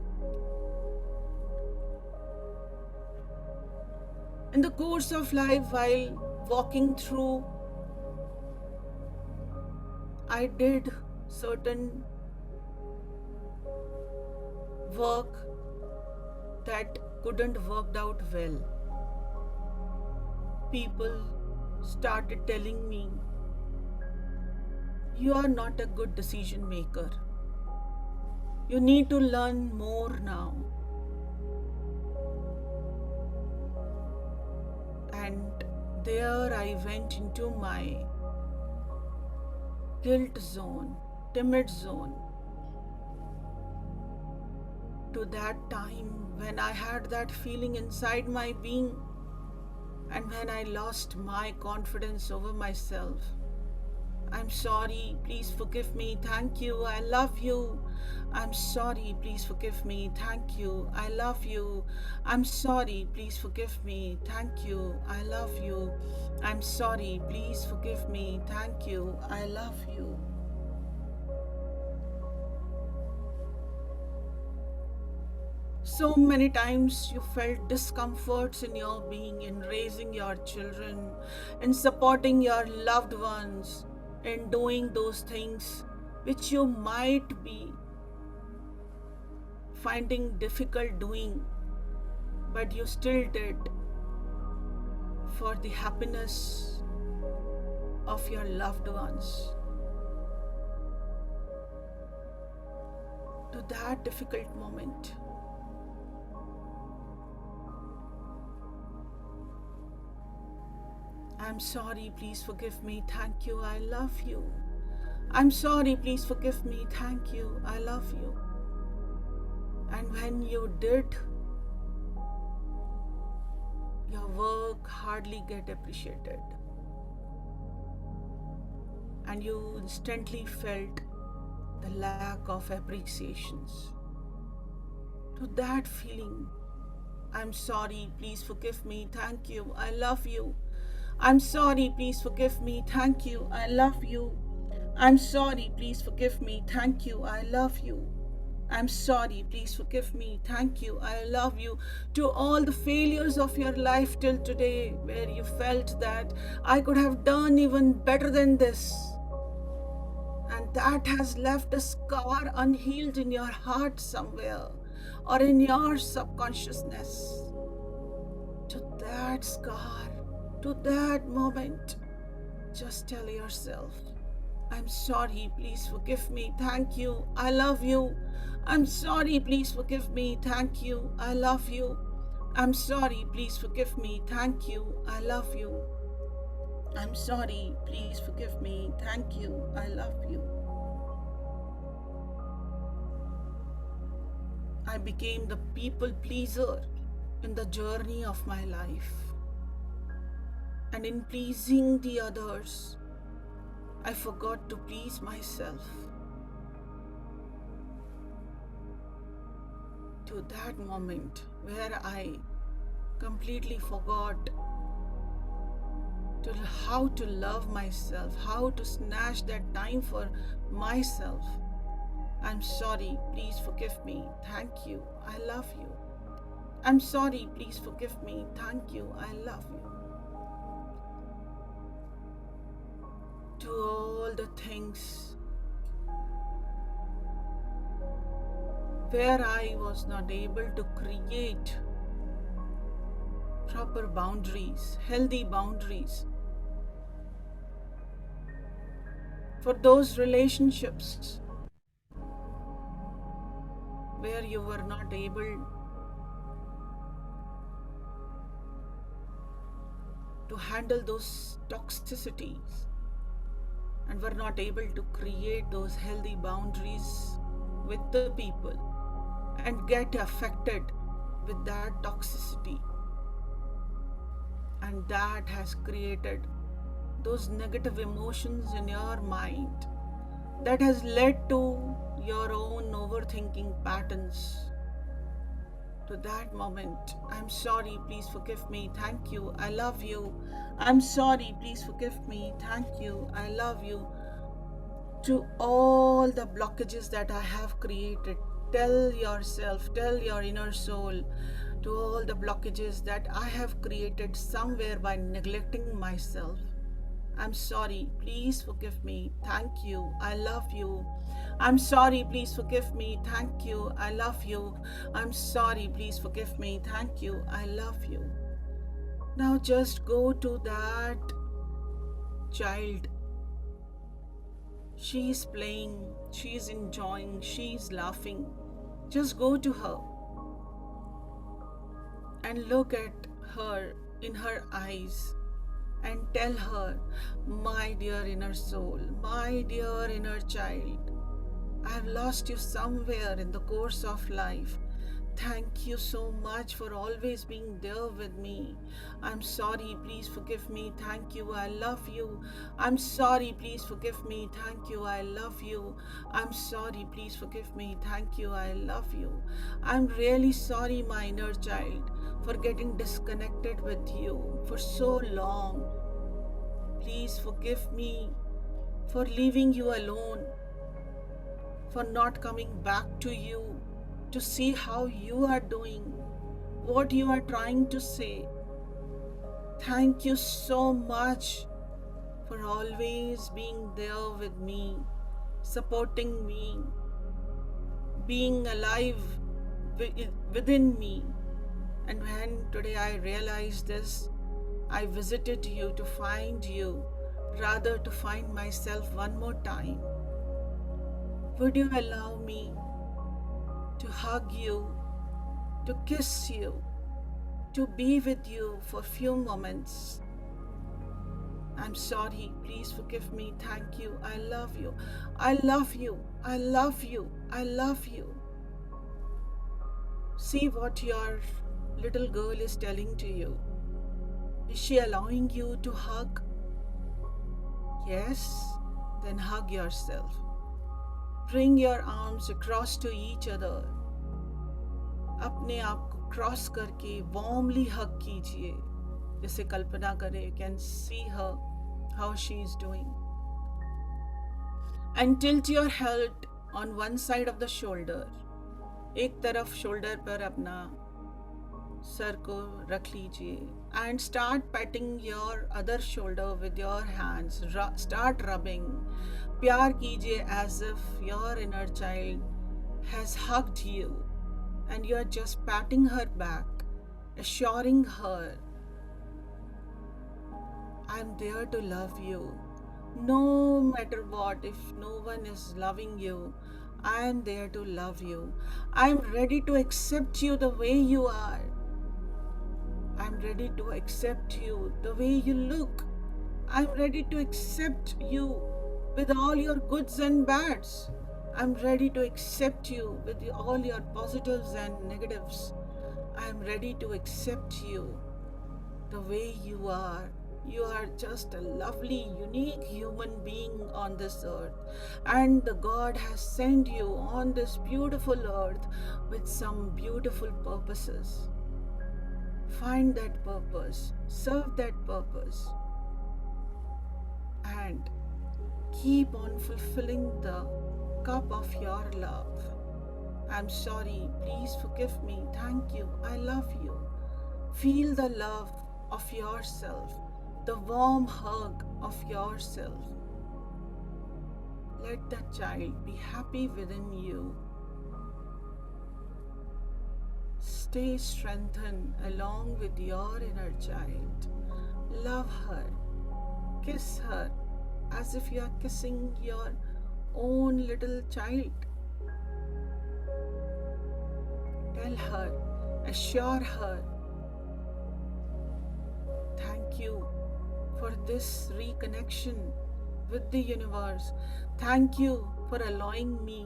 In the course of life, while walking through, I did certain work that couldn't work out well. People started telling me, you are not a good decision maker. You need to learn more now. And there I went into my guilt zone, timid zone, to that time when I had that feeling inside my being and when I lost my confidence over myself. I'm sorry, please forgive me, thank you, I love you. I'm sorry, please forgive me, thank you, I love you. I'm sorry, please forgive me, thank you, I love you. I'm sorry, please forgive me, thank you, I love you. So many times you felt discomforts in your being, in raising your children, in supporting your loved ones, in doing those things which you might be finding difficult doing, but you still did for the happiness of your loved ones. To that difficult moment, I'm sorry, please forgive me, thank you, I love you. I'm sorry, please forgive me, thank you, I love you. And when you did, your work hardly get appreciated. And you instantly felt the lack of appreciations. To that feeling, I'm sorry, please forgive me, thank you, I love you. I'm sorry, please forgive me, thank you, I love you. I'm sorry, please forgive me, thank you, I love you. I'm sorry, please forgive me, thank you, I love you. To all the failures of your life till today, where you felt that I could have done even better than this, and that has left a scar unhealed in your heart somewhere or in your subconsciousness. To that scar, to that moment, just tell yourself, I'm sorry, please forgive me, thank you, I love you. I'm sorry, please forgive me, thank you, I love you. I'm sorry, please forgive me, thank you, I love you. I'm sorry, please forgive me, thank you, I love you. I became the people pleaser in the journey of my life. And in pleasing the others, I forgot to please myself. To that moment where I completely forgot how to love myself, how to snatch that time for myself. I'm sorry, please forgive me, thank you, I love you. I'm sorry, please forgive me, thank you, I love you. To all the things where I was not able to create proper boundaries, healthy boundaries for those relationships where you were not able to handle those toxicities and were not able to create those healthy boundaries with the people and get affected with that toxicity. And that has created those negative emotions in your mind that has led to your own overthinking patterns. To that moment, I'm sorry, please forgive me, thank you, I love you. I'm sorry, please forgive me, thank you, I love you. To all the blockages that I have created, tell yourself, tell your inner soul, to all the blockages that I have created somewhere by neglecting myself. I'm sorry, please forgive me, thank you, I love you. I'm sorry, please forgive me, thank you, I love you. I'm sorry, please forgive me, thank you, I love you. Now just go to that child. She's playing, she's enjoying, she's laughing. Just go to her and look at her in her eyes and tell her, my dear inner soul, my dear inner child, I've lost you somewhere in the course of life. Thank you so much for always being there with me. I'm sorry, please forgive me. Thank you, I love you. I'm sorry, please forgive me. Thank you, I love you. I'm sorry, please forgive me. Thank you, I love you. I'm really sorry, my inner child, for getting disconnected with you for so long. Please forgive me for leaving you alone, for not coming back to you to see how you are doing, what you are trying to say. Thank you so much for always being there with me, supporting me, being alive within me. And when today I realized this, I visited you to find you, rather to find myself one more time. Would you allow me to hug you, to kiss you, to be with you for a few moments? I'm sorry, please forgive me, thank you, I love you, I love you, I love you, I love you. See what your little girl is telling to you. Is she allowing you to hug? Yes? Then hug yourself. Bring your arms across to each other. अपने आप को cross करके warmly हग कीजिए. जैसे कल्पना करें, you can see her, how she is doing. And tilt your head on one side of the shoulder. एक तरफ shoulder पर अपना सर को रख लीजिए. And start patting your other shoulder with your hands. Start rubbing. प्यार कीजिए as if your inner child has hugged you and you are just patting her back, assuring her, I'm there to love you. No matter what, if no one is loving you, I am there to love you. I am ready to accept you the way you are. I'm ready to accept you the way you look. I'm ready to accept you with all your goods and bads. I'm ready to accept you with all your positives and negatives. I'm ready to accept you the way you are. You are just a lovely, unique human being on this earth. And the God has sent you on this beautiful earth with some beautiful purposes. Find that purpose, serve that purpose, and keep on fulfilling the cup of your love. I'm sorry, please forgive me, thank you, I love you. Feel the love of yourself, the warm hug of yourself. Let the child be happy within you. stay strengthened along with your inner child. Love her, kiss her as if you are kissing your own little child. Tell her, assure her, thank you for this reconnection with the universe. Thank you for allowing me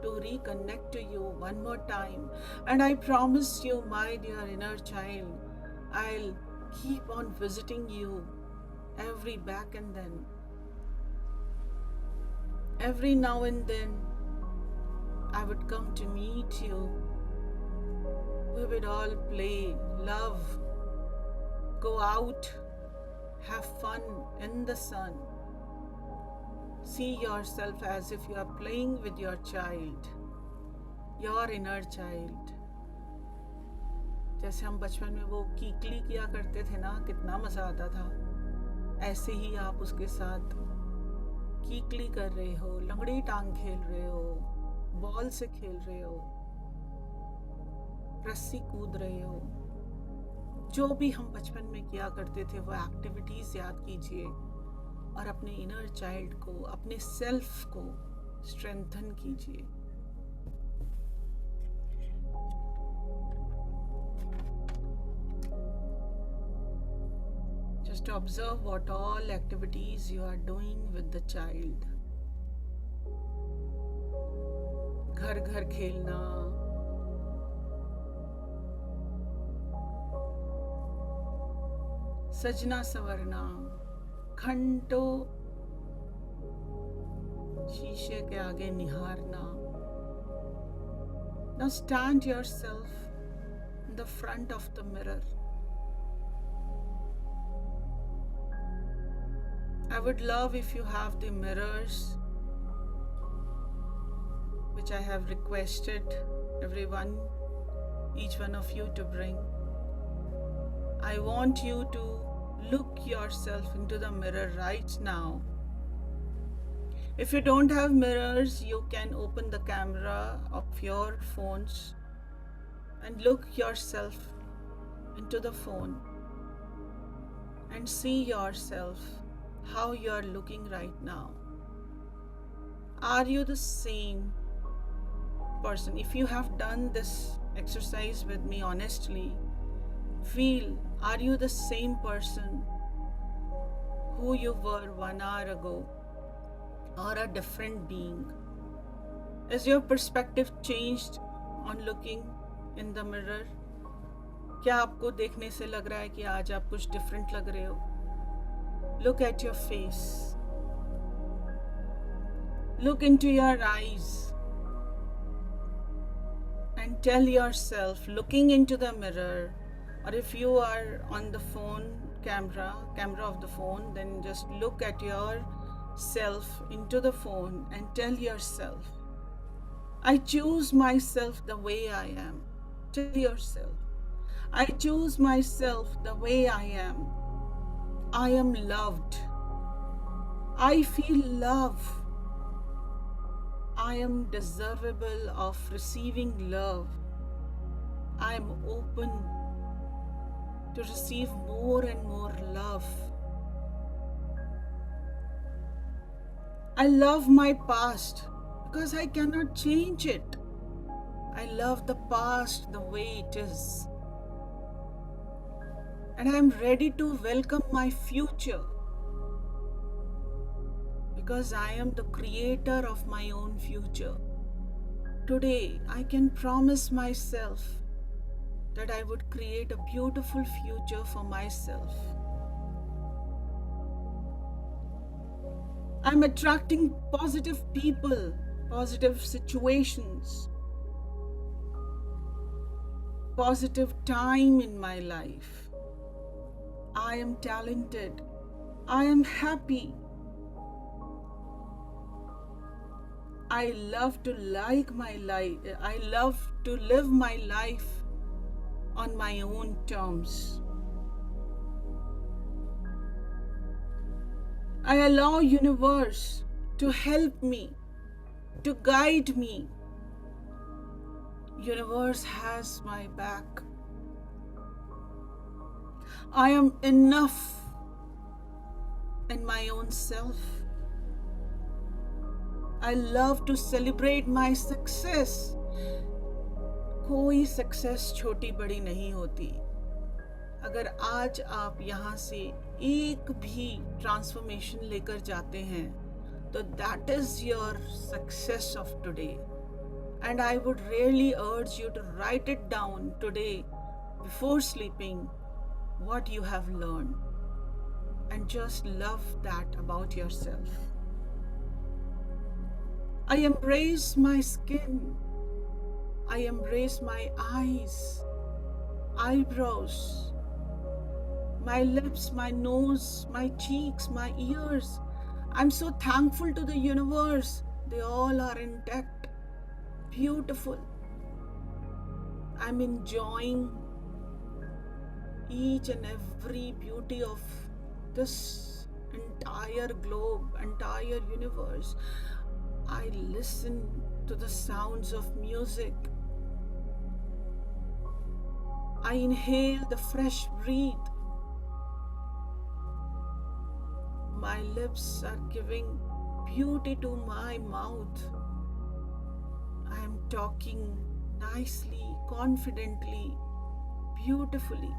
to reconnect to you one more time. And I promise you, my dear inner child, I'll keep on visiting you every back and then. Every now and then, I would come to meet you. We would all play, love, go out, have fun in the sun. See yourself as if you are playing with your child, your inner child. जैसे हम बचपन में वो कीकली किया करते थे ना, कितना मजा आता था। ऐसे ही आप उसके साथ कीकली कर रहे हो, लंगड़ी टांग खेल रहे हो, बॉल से खेल रहे हो, रस्सी कूद रहे हो। जो भी हम बचपन में किया करते थे वो एक्टिविटीज याद कीजिए और अपने इनर चाइल्ड को, अपने सेल्फ को स्ट्रेंथन कीजिए। Just observe what all activities you are doing with the child. घर घर खेलना, सजना संवरना, घंटों शीशे के आगे निहारना. Now stand yourself in the front of the mirror. I would love if you have the mirrors which I have requested everyone, each one of you to bring. I want you to look yourself into the mirror right now. If you don't have mirrors, you can open the camera of your phones and look yourself into the phone and see yourself how you are looking right now. Are you the same person? If you have done this exercise with me honestly, feel, are you the same person who you were 1 hour ago, or a different being? Is your perspective changed on looking in the mirror? क्या आपको देखने से लग रहा है कि आज आप कुछ different लग रहे हो? Look at your face. Look into your eyes and tell yourself, looking into the mirror, or if you are on the phone camera of the phone, then just look at yourself into the phone and tell yourself, I choose myself the way I am. Tell yourself, I choose myself the way I am. I am loved. I feel love. I am deservable of receiving love. I am open to receive more and more love. I love my past because I cannot change it. I love the past the way it is. And I am ready to welcome my future because I am the creator of my own future. Today, I can promise myself that I would create a beautiful future for myself. I'm attracting positive people, positive situations, positive time in my life. I am talented. I am happy. I love to like my life. I love to live my life on my own terms. I allow universe to help me, to guide me. Universe has my back. I am enough in my own self. I love to celebrate my success. कोई success छोटी बड़ी नहीं होती. अगर आज आप यहाँ से एक भी ट्रांसफॉर्मेशन लेकर जाते हैं तो that is your success of today. And I would really urge you to write it down today before sleeping what you have learned and just love that about yourself. I embrace my skin. I embrace my eyes, eyebrows, my lips, my nose, my cheeks, my ears. I'm so thankful to the universe. They all are intact, beautiful. I'm enjoying each and every beauty of this entire globe, entire universe. I listen to the sounds of music. I inhale the fresh breath. My lips are giving beauty to my mouth. I am talking nicely, confidently, beautifully.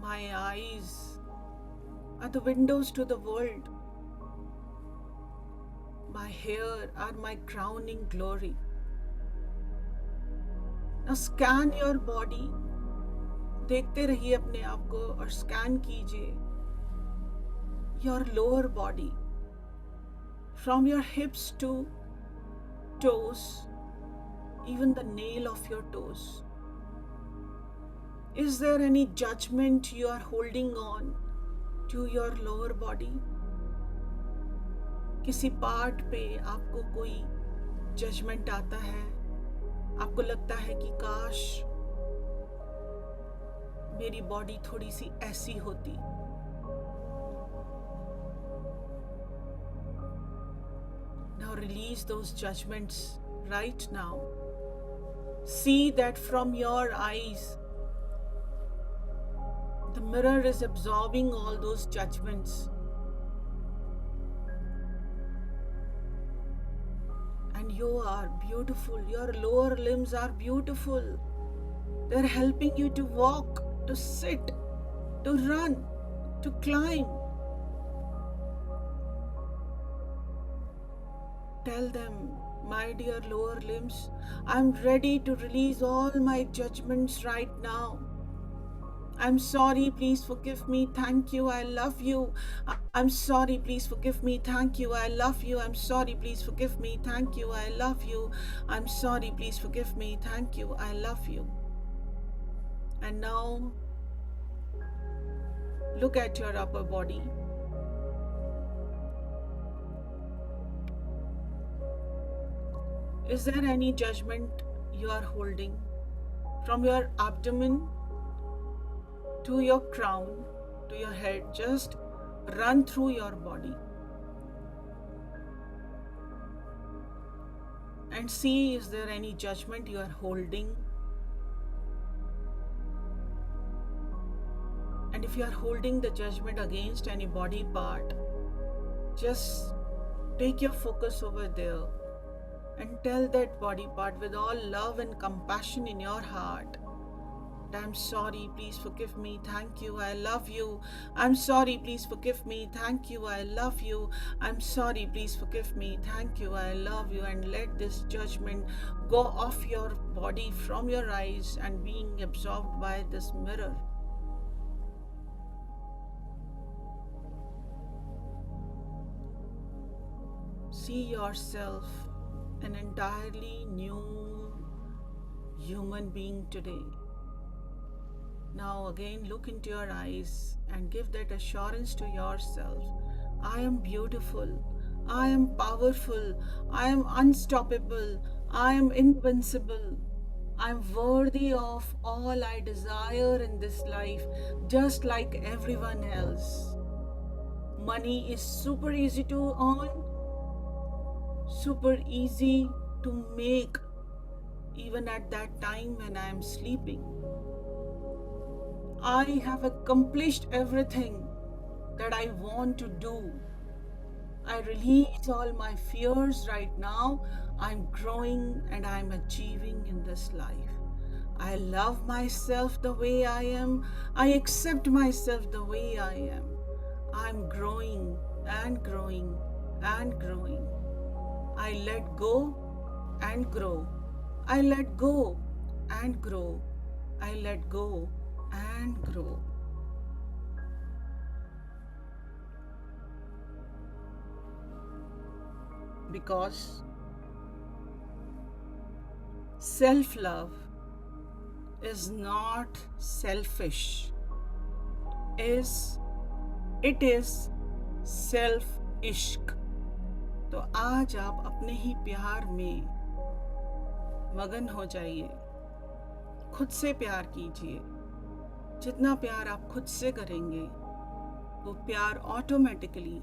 My eyes are the windows to the world. My hair are my crowning glory. Now scan your body. देखते रहिए अपने आप को और scan कीजिए your lower body from your hips to toes, even the nail of your toes. Is there any judgment you are holding on to your lower body? किसी part पे आपको कोई जजमेंट आता है, आपको लगता है कि काश मेरी बॉडी थोड़ी सी ऐसी होती. Now release those judgments right now. See that from your eyes the mirror is absorbing all those judgments. And you are beautiful. Your lower limbs are beautiful. They're helping you to walk, to sit, to run, to climb. Tell them, my dear lower limbs, I'm ready to release all my judgments right now. I'm sorry, please forgive me, thank you, I love you. I'm sorry, please forgive me, thank you, I love you. I'm sorry, please forgive me, thank you, I love you. I'm sorry, please forgive me, thank you, I love you. And now, look at your upper body. Is there any judgment you are holding from your abdomen to your crown, to your head? Just run through your body and see, is there any judgment you are holding? And if you are holding the judgment against any body part, just take your focus over there and tell that body part with all love and compassion in your heart, I'm sorry, please forgive me, thank you, I love you. I'm sorry, please forgive me, thank you, I love you. I'm sorry, please forgive me, thank you, I love you. And let this judgment go off your body from your eyes and being absorbed by this mirror. See yourself an entirely new human being today. Now again, look into your eyes and give that assurance to yourself. I am beautiful. I am powerful. I am unstoppable. I am invincible. I am worthy of all I desire in this life, just like everyone else. Money is super easy to earn, super easy to make, even at that time when I am sleeping. I have accomplished everything that I want to do. I release all my fears right now. I'm growing and I'm achieving in this life. I love myself the way I am. I accept myself the way I am. I'm growing and growing and growing. I let go and grow. I let go and grow. I let go and grow. Because self love is not selfish, is it is self इश्क. तो आज आप अपने ही प्यार में मगन हो जाइए. खुद से प्यार कीजिए. जितना प्यार आप खुद से करेंगे वो प्यार ऑटोमेटिकली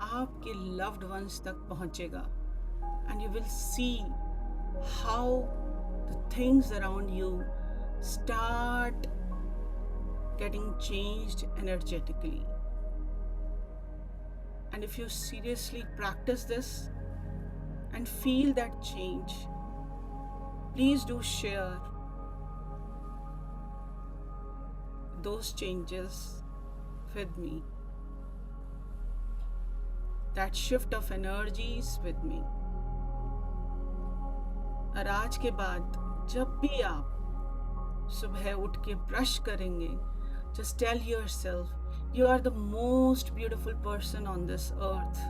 आपके लव्ड वंस तक पहुंचेगा. And you will see how the things around you start getting changed energetically. And if you seriously practice this and feel that change, please do share those changes with me, that shift of energies with me. और आज के बाद जब भी आप सुबह उठ के ब्रश करेंगे, just tell yourself you are the most beautiful person on this earth.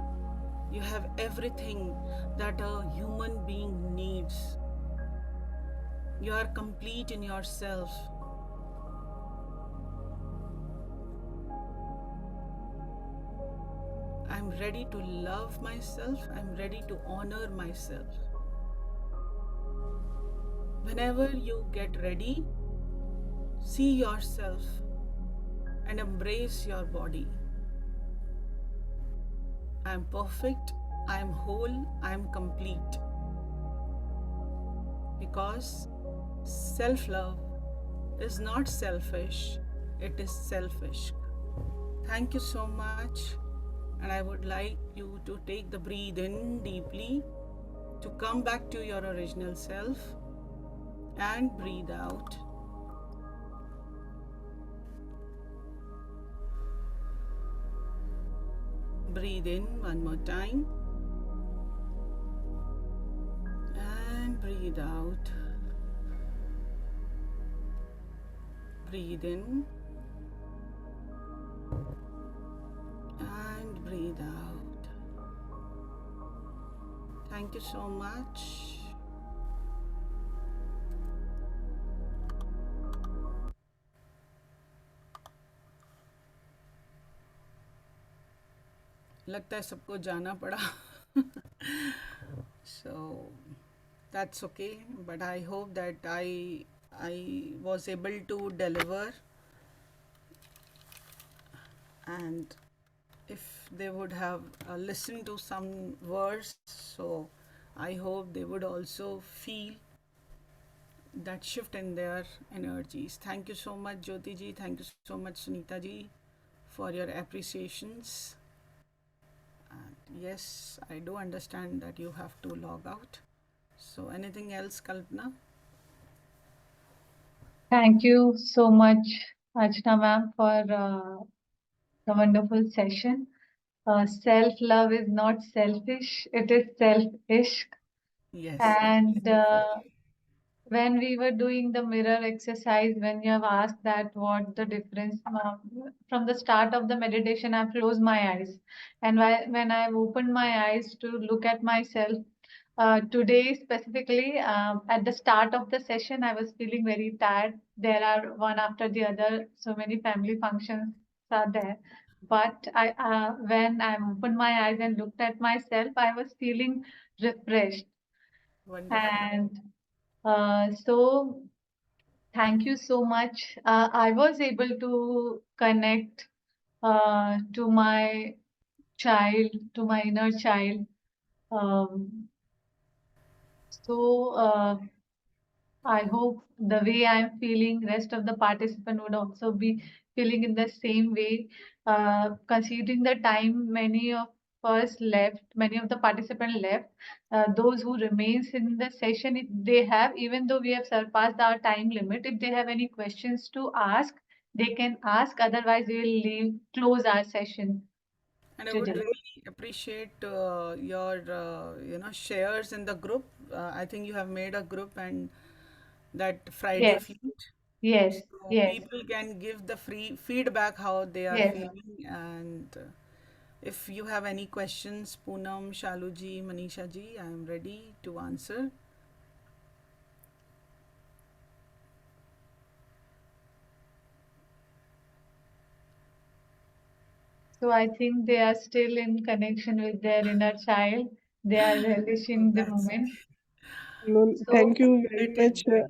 You have everything that a human being needs. You are complete in yourself. I'm ready to love myself. I'm ready to honor myself. Whenever you get ready, see yourself and embrace your body. I am perfect, I am whole, I am complete. Because self love is not selfish, it is selfish. Thank you so much. And I would like you to take the breathe in deeply, to come back to your original self, and breathe out. Breathe in one more time and breathe out. Breathe in and breathe out. Thank you so much. लगता है सबको जाना पड़ा. So that's okay, but I hope that I was able to deliver, and if they would have listened to some words, so I hope they would also feel that shift in their energies. Thank you so much, Jyoti ji. Thank you so much, Sunita ji, for your appreciations. And yes, I do understand that you have to log out. So anything else, Kalpana? Thank you so much, Archana ma'am, for the wonderful session. Self-love is not selfish, it is self-ish. Yes. And when we were doing the mirror exercise, when you have asked that what the difference, from the start of the meditation, I've closed my eyes. And when I've opened my eyes to look at myself, today specifically, at the start of the session, I was feeling very tired. There are one after the other, so many family functions are there. But when I opened my eyes and looked at myself, I was feeling refreshed. Wonderful. And so thank you so much. I was able to connect to my child, to my inner child. Um, so I hope the way I'm feeling, rest of the participant would also be feeling in the same way. Considering the time many of us left, many of the participants left, those who remains in the session, if they have, even though we have surpassed our time limit, if they have any questions to ask, they can ask. Otherwise, we will close our session And I would today. really appreciate your, shares in the group. I think you have made a group and that Friday Yes, fleet. yes, So yes, people can give the free feedback how they are yes. feeling. And if you have any questions, Poonam, Shaluji, Manisha ji, I am ready to answer. So I think they are still in connection with their inner child. They are So relishing the that's moment. No, So thank you very let it much. be. Yeah.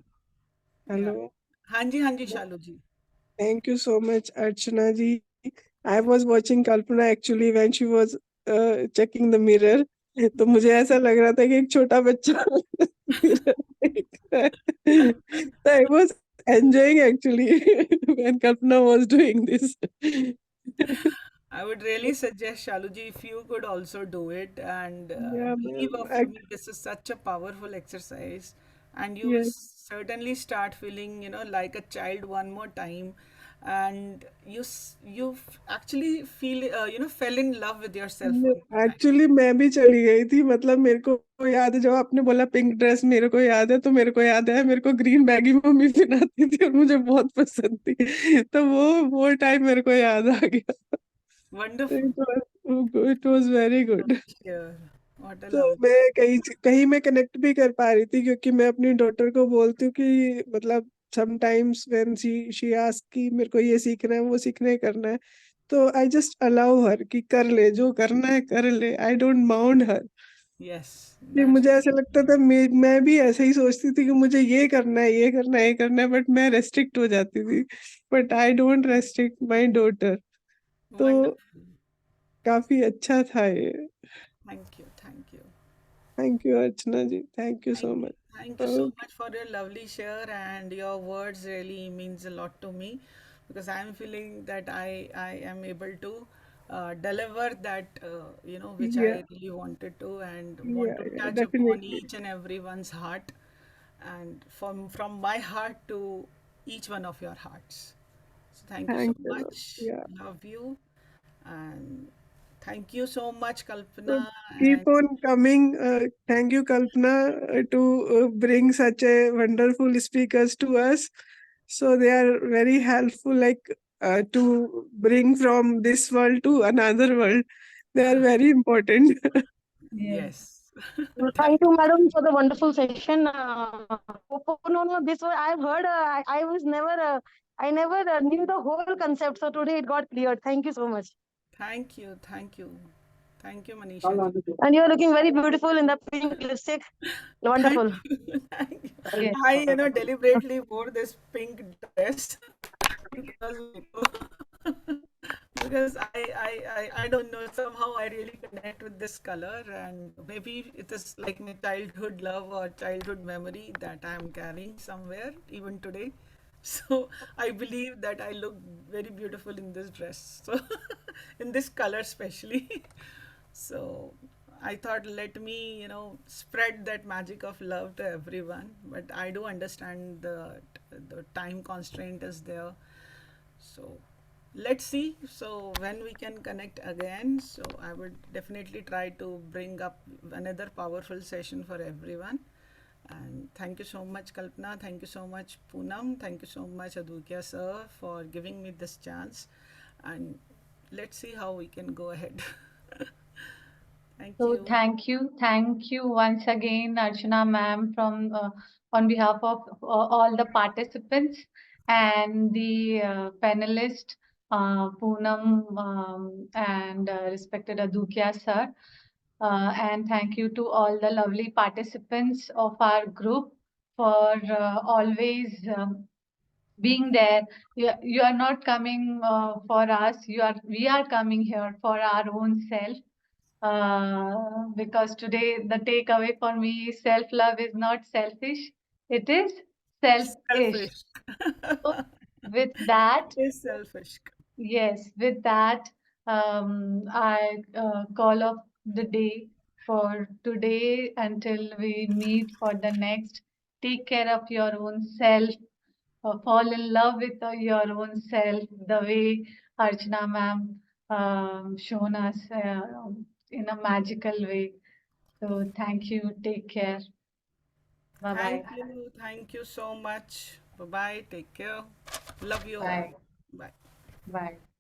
Hello. Hanji, Shaluji. Thank you so much, Archana ji. I was watching Kalpana actually when she was checking the mirror. तो मुझे ऐसा लग रहा था कि एक छोटा बच्चा mirror देख रहा है. So I was enjoying actually when Kalpana was doing this. I would really suggest Shaluji if you could also do it and Yeah, believe ma'am. of me, this is such a powerful exercise, and you will Yes, certainly start feeling, like a child one more time, and actually feel, fell in love with yourself one more time. Actually मैं भी चली गई थी. मतलब मेरे को याद है जब आपने बोला पिंक ड्रेस, मेरे को याद है, तो मेरे को याद है मेरे को ग्रीन बैगी मम्मी पहनाती थी और मुझे बहुत पसंद थी. तो वो टाइम मेरे को याद आ गया. Wonderful. It was very good. Yeah. What a तो love. मैं कहीं कहीं मैं कनेक्ट भी कर पा रही थी क्योंकि मैं अपनी डॉटर को बोलती हूँ कि मतलब समटाइम्स व्हेन शी आस्क कि मेरे को ये सीखना है वो सीखना है करना है, तो आई जस्ट अलाउ हर कि कर ले जो करना है कर ले. I don't mount her. Yes, कि that's मुझे ऐसा लगता था मैं भी ऐसे ही सोचती थी कि मुझे ये करना है ये करना है ये करना है, बट मैं रेस्ट्रिक्ट हो जाती थी. But I don't restrict my daughter. तो wonderful. काफी अच्छा था ये. Thank you. Thank you. Thank you Archana ji. Thank you so Thank you. Much. Thank you so much for your lovely share, and your words really means a lot to me because I'm feeling that I am able to deliver that which I Yeah, really wanted to and want to yeah, touch upon definitely. each and everyone's heart, and from my heart to each one of your hearts. So thank you so Thank you. much. Yeah. Love you, and thank you so much, So Kalpana. keep And on coming. Thank you, Kalpana, to bring such a wonderful speakers to us. So they are very helpful, like to bring from this world to another world. They are very important. yes. yes, Thank thank you, madam, for the wonderful session. No, this was I've heard. I was never. I never knew the whole concept. So today it got cleared. Thank you so much. Thank you, thank you, thank you, Manisha ji. And you're looking very beautiful in the pink lipstick. Thank Wonderful. you, thank you. Yes. I, deliberately wore this pink dress because because I don't know, somehow I really connect with this color, and maybe it is like my childhood love or childhood memory that I am carrying somewhere even today. So I believe that I look very beautiful in this dress. So in this color especially. So I thought let me, spread that magic of love to everyone. But I do understand the time constraint is there. So let's see. So when we can connect again, so I would definitely try to bring up another powerful session for everyone. And thank you so much, Kalpana. Thank you so much, Poonam. Thank you so much, Adukya sir, for giving me this chance. And let's see how we can go ahead. Thank So you. thank you once again, Archana ma'am, from on behalf of all the participants and the panelists, Poonam and respected Adukya sir. And thank you to all the lovely participants of our group for always being there. You are not coming for us. We are coming here for our own self. Because today the takeaway for me is self-love is not selfish. It is selfish. Selfish. So with that, Is selfish. yes, with that, I call off the day for today until we meet for the next. Take care of your own self. Fall in love with your own self, the way Archana ma'am shown us in a magical way. So thank you. Take care. Bye bye. Thank you. Thank you so much. Bye bye. Take care. Love you all. Bye. Bye. Bye.